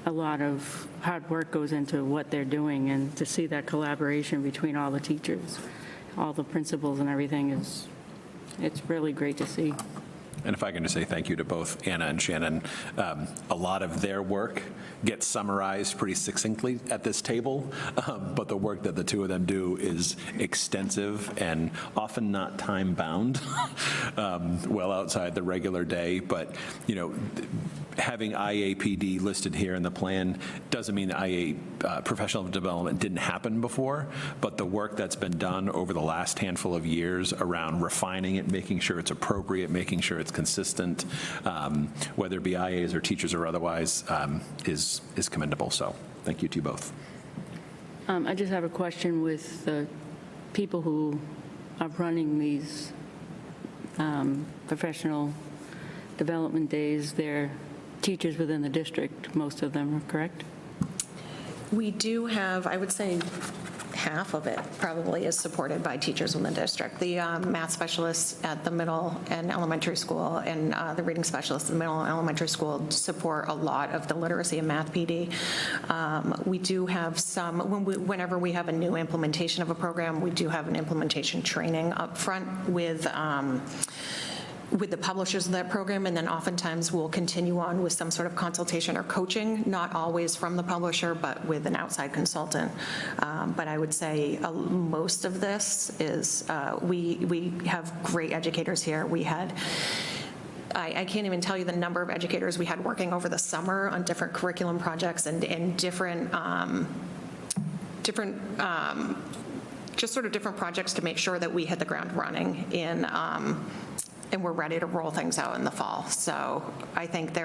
a lot of hard work goes into what they're doing, and to see that collaboration between all the teachers, all the principals and everything it's really great to see. And if I can just say thank you to both Anna and Shannon. A lot of their work gets summarized pretty succinctly at this table, but the work that the two of them do is extensive and often not time-bound, well outside the regular day. But, you know, having IAPD listed here in the plan doesn't mean that IA professional development didn't happen before, but the work that's been done over the last handful of years around refining it, making sure it's appropriate, making sure it's consistent, whether it be IAs or teachers or otherwise, is commendable. So thank you to you both. I just have a question with the people who are running these professional development days. They're teachers within the district, most of them, correct? We do have, I would say, half of it probably is supported by teachers within the district. The math specialists at the middle and elementary school and the reading specialists at the middle and elementary school support a lot of the literacy and math PD. We do have some, whenever we have a new implementation of a program, we do have an implementation training up front with the publishers of that program, and then oftentimes we'll continue on with some sort of consultation or coaching, not always from the publisher, but with an outside consultant. But I would say most of this is, we have great educators here. We had, I can't even tell you the number of educators we had working over the summer on different curriculum projects and different just sort of different projects to make sure that we hit the ground running in and we're ready to roll things out in the fall. So I think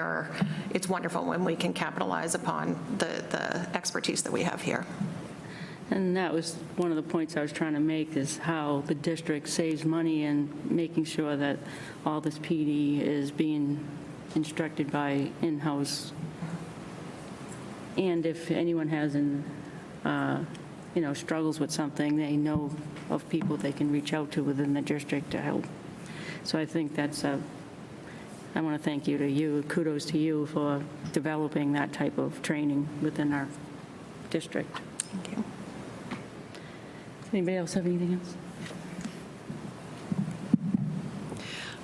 it's wonderful when we can capitalize upon the expertise that we have here. And that was one of the points I was trying to make, is how the district saves money in making sure that all this PD is being instructed by in-house. And if anyone has struggles with something, they know of people they can reach out to within the district to help. So I think I want to thank you, kudos to you for developing that type of training within our district. Thank you. Does anybody else have anything else?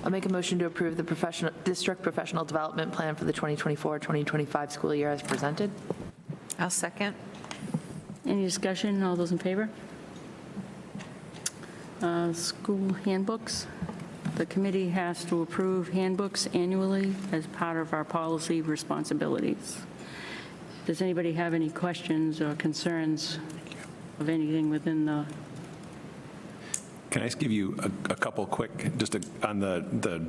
I'll make a motion to approve the district professional development plan for the 2024-2025 school year as presented. I'll second. Any discussion? All those in favor? School handbooks. The committee has to approve handbooks annually as part of our policy responsibilities. Does anybody have any questions or concerns of anything within the? Can I just give you a couple quick, on the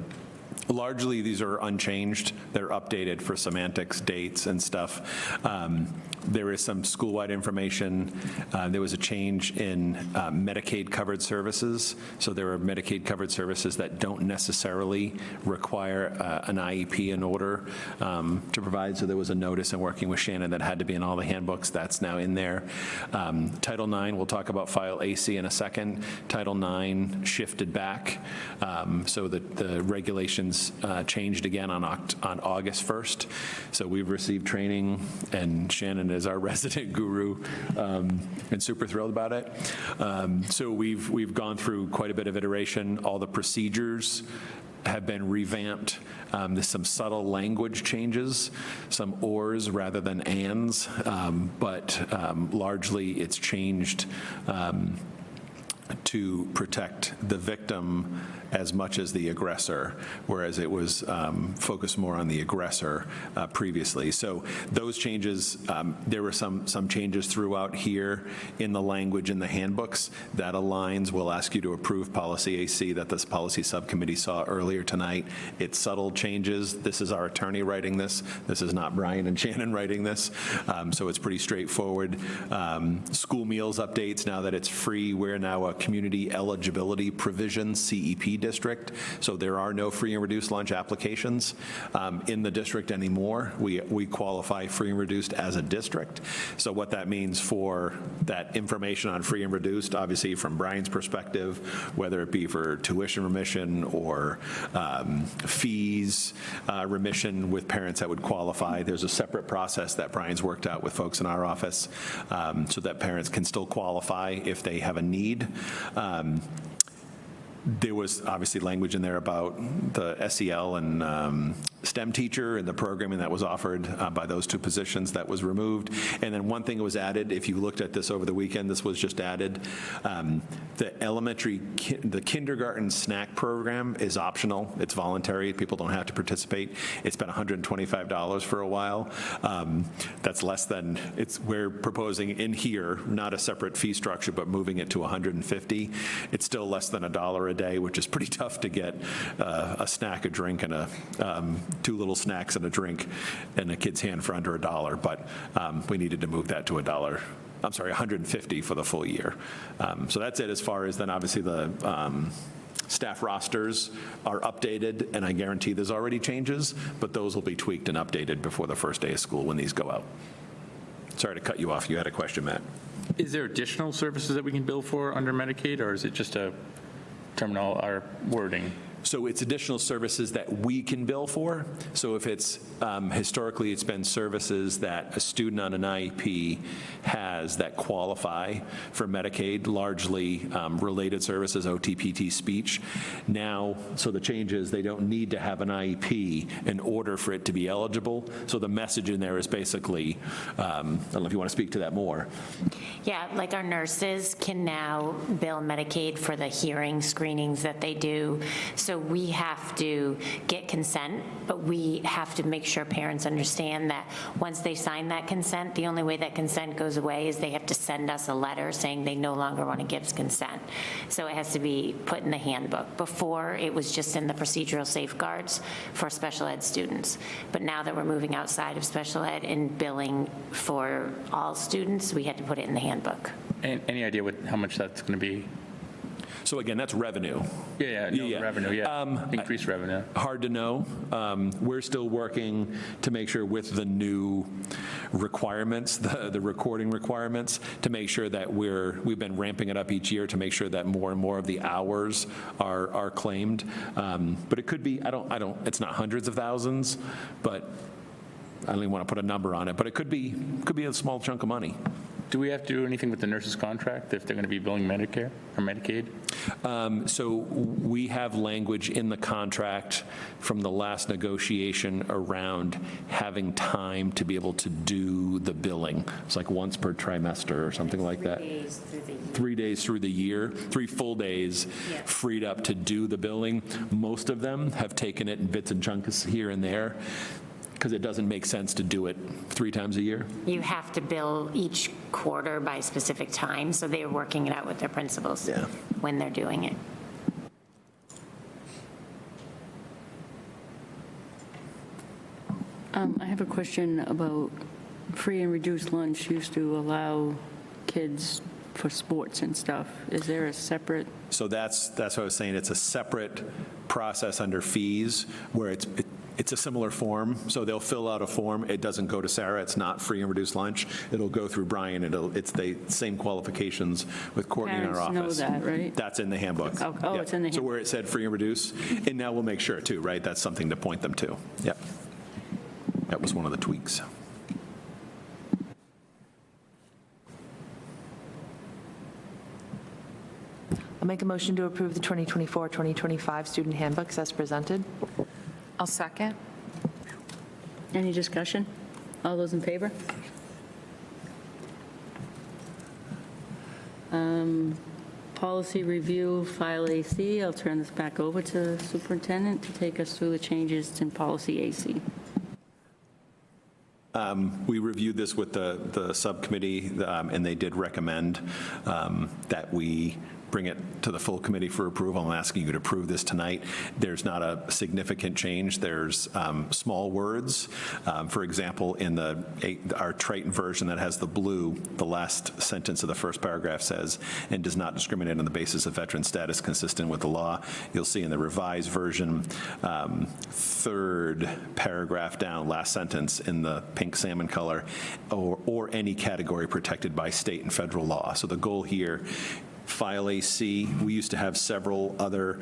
largely these are unchanged. They're updated for semantics, dates, and stuff. There is some school-wide information. There was a change in Medicaid-covered services. So there are Medicaid-covered services that don't necessarily require an IEP in order to provide. So there was a notice in working with Shannon that had to be in all the handbooks. That's now in there. Title IX, we'll talk about file AC in a second. Title IX shifted back. So the regulations changed again on August 1st. So we've received training, and Shannon is our resident guru, and super thrilled about it. So we've gone through quite a bit of iteration. All the procedures have been revamped. There's some subtle language changes, some ors rather than ands, but largely it's changed to protect the victim as much as the aggressor, whereas it was focused more on the aggressor previously. So those changes, there were some changes throughout here in the language in the handbooks that aligns. We'll ask you to approve policy AC that this policy subcommittee saw earlier tonight. It's subtle changes. This is our attorney writing this. This is not Brian and Shannon writing this. So it's pretty straightforward. School meals updates, now that it's free, we're now a community eligibility provision, CEP district, so there are no free and reduced lunch applications in the district anymore. We qualify free and reduced as a district. So what that means for that information on free and reduced, obviously from Brian's perspective, whether it be for tuition remission or fees remission with parents that would qualify, there's a separate process that Brian's worked out with folks in our office so that parents can still qualify if they have a need. There was obviously language in there about the SEL and STEM teacher and the programming that was offered by those two positions that was removed. And then one thing was added, if you looked at this over the weekend, this was just added. The kindergarten snack program is optional. It's voluntary. People don't have to participate. It's been $125 for a while. That's less than, we're proposing in here, not a separate fee structure, but moving it to $150. It's still less than $1 a day, which is pretty tough to get a snack, a drink, and two little snacks and a drink in a kid's hand for under $1, but we needed to move that to $150 for the full year. So that's it as far as then obviously the staff rosters are updated, and I guarantee there's already changes, but those will be tweaked and updated before the first day of school when these go out. Sorry to cut you off. You had a question, Matt. Is there additional services that we can bill for under Medicaid, or is it just a terminal or wording? So it's additional services that we can bill for. So if it's, historically, it's been services that a student on an IEP has that qualify for Medicaid, largely related services, OT, PT, speech. Now, so the change is they don't need to have an IEP in order for it to be eligible. So the message in there is basically, I don't know if you want to speak to that more. Yeah, like our nurses can now bill Medicaid for the hearing screenings that they do. So we have to get consent, but we have to make sure parents understand that once they sign that consent, the only way that consent goes away is they have to send us a letter saying they no longer want to give consent. So it has to be put in the handbook. Before, it was just in the procedural safeguards for special ed students. But now that we're moving outside of special ed and billing for all students, we had to put it in the handbook. And any idea how much that's going to be? So again, that's revenue. Revenue, increased revenue. Hard to know. We're still working to make sure with the new requirements, the recording requirements, to make sure that we've been ramping it up each year to make sure that more and more of the hours are claimed. But it could be, it's not hundreds of thousands, but I don't even want to put a number on it, but it could be a small chunk of money. Do we have to do anything with the nurses' contract if they're going to be billing Medicare or Medicaid? So we have language in the contract from the last negotiation around having time to be able to do the billing. It's like once per trimester or something like that. 3 days through the year, 3 full days freed up to do the billing. Most of them have taken it in bits and chunks here and there, because it doesn't make sense to do it 3 times a year. You have to bill each quarter by a specific time, so they're working it out with their principals when they're doing it. I have a question about free and reduced lunch used to allow kids for sports and stuff. Is there a separate? So that's what I was saying. It's a separate process under fees where it's a similar form. So they'll fill out a form. It doesn't go to Sarah. It's not free and reduced lunch. It'll go through Brian. It's the same qualifications with Courtney in our office. Parents know that, right? That's in the handbook. Oh, Yep. it's in the handbook. So where it said free and reduce, and now we'll make sure too, right? That's something to point them to. Yep. That was one of the tweaks. I'll make a motion to approve the 2024-2025 student handbooks as presented. I'll second. Any discussion? All those in favor? Policy review, file AC. I'll turn this back over to the superintendent to take us through the changes in policy AC. We reviewed this with the subcommittee, and they did recommend that we bring it to the full committee for approval. I'm asking you to approve this tonight. There's not a significant change. There's small words. For example, in our Triton version that has the blue, the last sentence of the first paragraph says, and does not discriminate on the basis of veteran status consistent with the law. You'll see in the revised version, third paragraph down, last sentence in the pink salmon color, or any category protected by state and federal law. So the goal here, file AC, we used to have several other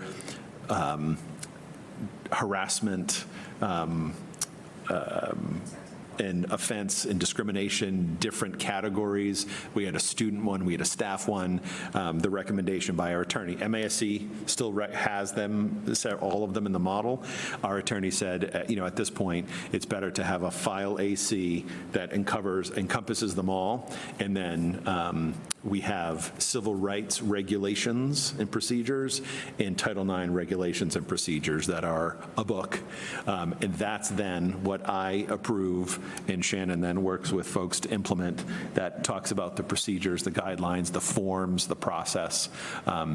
in offense and discrimination, different categories. We had a student one, we had a staff one. The recommendation by our attorney, MASC still has them, all of them in the model. Our attorney said, at this point, it's better to have a file AC that encompasses them all, and then we have civil rights regulations and procedures and Title IX regulations and procedures that are a book. And that's then what I approve, and Shannon then works with folks to implement. That talks about the procedures, the guidelines, the forms, the process.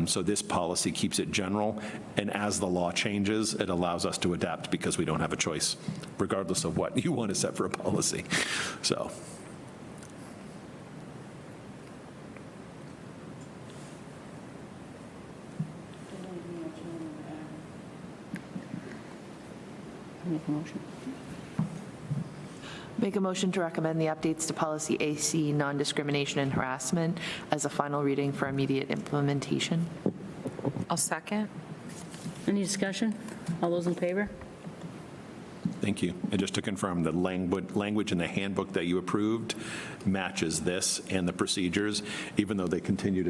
So this policy keeps it general, and as the law changes, it allows us to adapt because we don't have a choice, regardless of what you want to set for a policy. So. Make a motion. Make a motion to recommend the updates to policy AC, non-discrimination and harassment, as a final reading for immediate implementation. I'll second. Any discussion? All those in favor? Thank you. And just to confirm, the language in the handbook that you approved matches this and the procedures, even though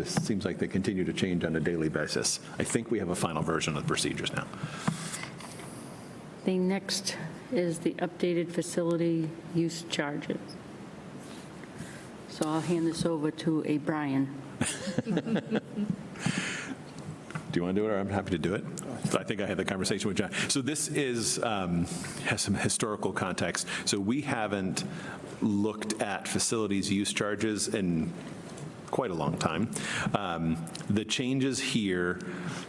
seems like they continue to change on a daily basis. I think we have a final version of the procedures now. The next is the updated facility use charges. So I'll hand this over to a Brian. Do you want to do it, or I'm happy to do it? So I think I had the conversation with John. So this has some historical context. So we haven't looked at facilities use charges in quite a long time. The changes here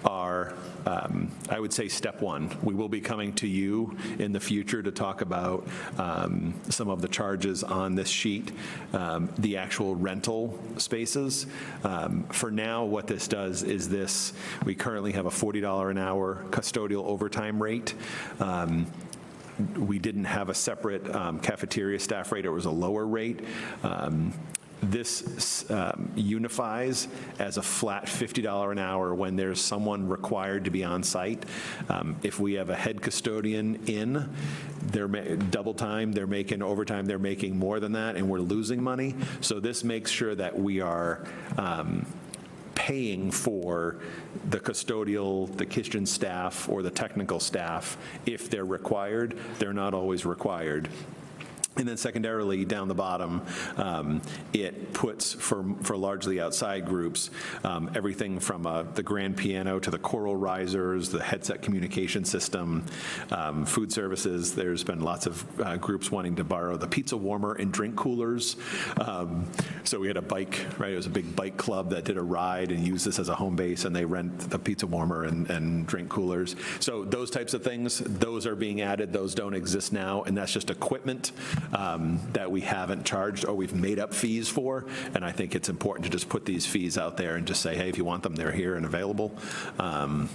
are, I would say, step one. We will be coming to you in the future to talk about some of the charges on this sheet, the actual rental spaces. For now, what this does is we currently have a $40 an hour custodial overtime rate. We didn't have a separate cafeteria staff rate. It was a lower rate. This unifies as a flat $50 an hour when there's someone required to be on site. If we have a head custodian in, they're double time, they're making overtime, they're making more than that, and we're losing money. So this makes sure that we are paying for the custodial, the kitchen staff, or the technical staff if they're required. They're not always required. And then secondarily, down the bottom, it puts for largely outside groups, everything from the grand piano to the choral risers, the headset communication system, food services. There's been lots of groups wanting to borrow the pizza warmer and drink coolers. So we had a bike, right? It was a big bike club that did a ride and used this as a home base, and they rent the pizza warmer and drink coolers. So those types of things, those are being added. Those don't exist now, and that's just equipment that we haven't charged or we've made up fees for. And I think it's important to just put these fees out there and just say, hey, if you want them, they're here and available. And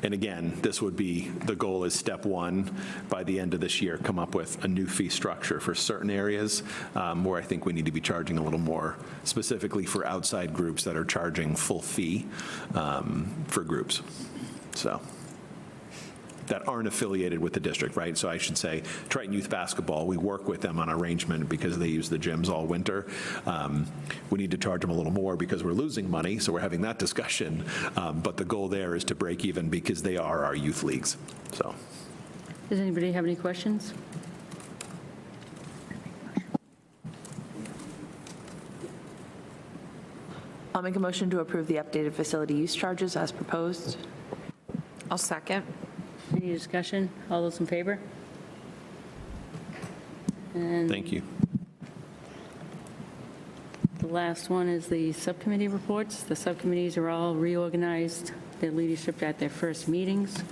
again, this would be, the goal is step one, by the end of this year, come up with a new fee structure for certain areas where I think we need to be charging a little more, specifically for outside groups that are charging full fee for groups. So. That aren't affiliated with the district, right? So I should say Triton Youth Basketball, we work with them on arrangement because they use the gyms all winter. We need to charge them a little more because we're losing money, so we're having that discussion. But the goal there is to break even because they are our youth leagues, so. Does anybody have any questions? I'll make a motion to approve the updated facility use charges as proposed. I'll second. Any discussion? All those in favor? And Thank you. the last one is the subcommittee reports. The subcommittees are all reorganized, their leadership at their first meetings.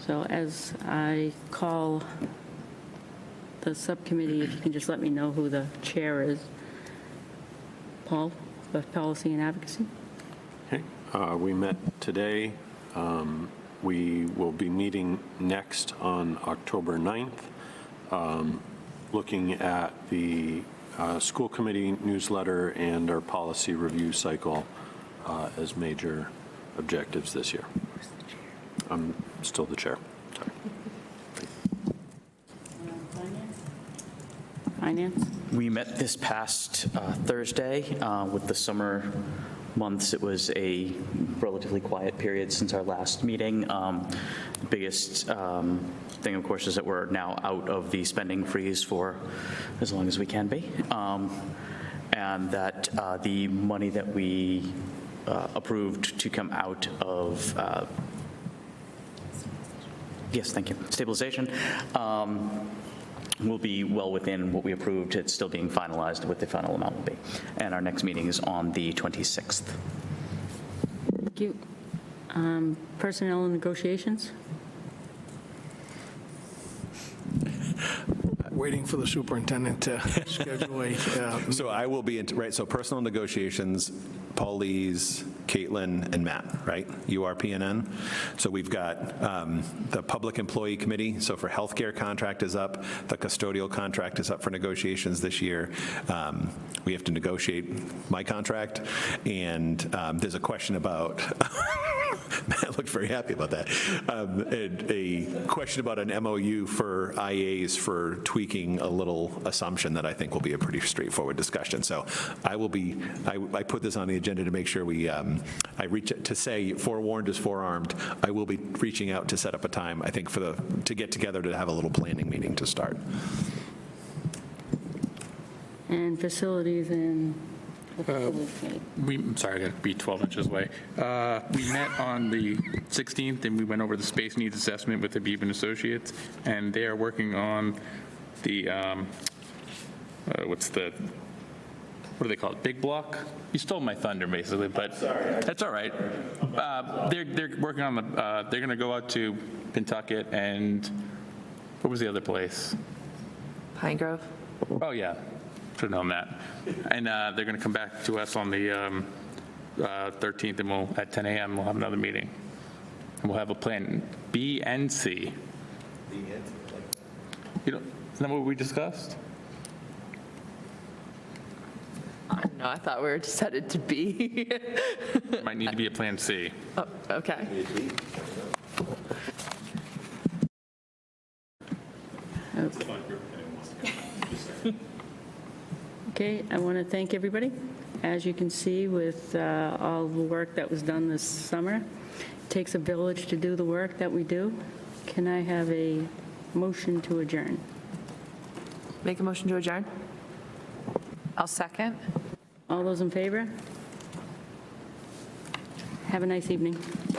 So as I call the subcommittee, if you can just let me know who the chair is. Paul, of Policy and Advocacy. Okay. We met today. We will be meeting next on October 9th, looking at the school committee newsletter and our policy review cycle as major objectives this year. I'm still the chair. Sorry. Finance? We met this past Thursday. With the summer months, it was a relatively quiet period since our last meeting. Biggest thing, of course, is that we're now out of the spending freeze for as long as we can be, and that the money that we approved to come out of, yes, thank you, stabilization, will be well within what we approved. It's still being finalized what the final amount will be. And our next meeting is on the 26th. Thank you. Personnel and negotiations? Waiting for the superintendent to schedule a, So I will be, right, so personal negotiations, Paul Lees, Caitlin, and Matt, right? You are PNN. So we've got the Public Employee Committee. So for healthcare contract is up. The custodial contract is up for negotiations this year. We have to negotiate my contract. And there's a question about, Matt looked very happy about that, a question about an MOU for IAs for tweaking a little assumption that I think will be a pretty straightforward discussion. So I will be, I put this on the agenda to make sure we, I reach to say forewarned is forearmed. I will be reaching out to set up a time, I think, to get together to have a little planning meeting to start. And facilities and... I'm sorry, I got to be 12 inches away. We met on the 16th, and we went over the space needs assessment with the Beeben Associates, and they are working on the, what do they call it, big block? You stole my thunder, basically, but that's all right. They're working on the, they're going to go out to Pentucket and, what was the other place? Pine Grove? Oh, yeah, should have known that. And they're going to come back to us on the 13th, and we'll, at 10 a.m., we'll have another meeting. And we'll have a plan, B and C. You know, isn't that what we discussed? No, I thought we were just headed to B. Might need to be a plan C. Oh, okay. Okay, I want to thank everybody. As you can see, with all the work that was done this summer, it takes a village to do the work that we do. Can I have a motion to adjourn? Make a motion to adjourn? I'll second. All those in favor? Have a nice evening.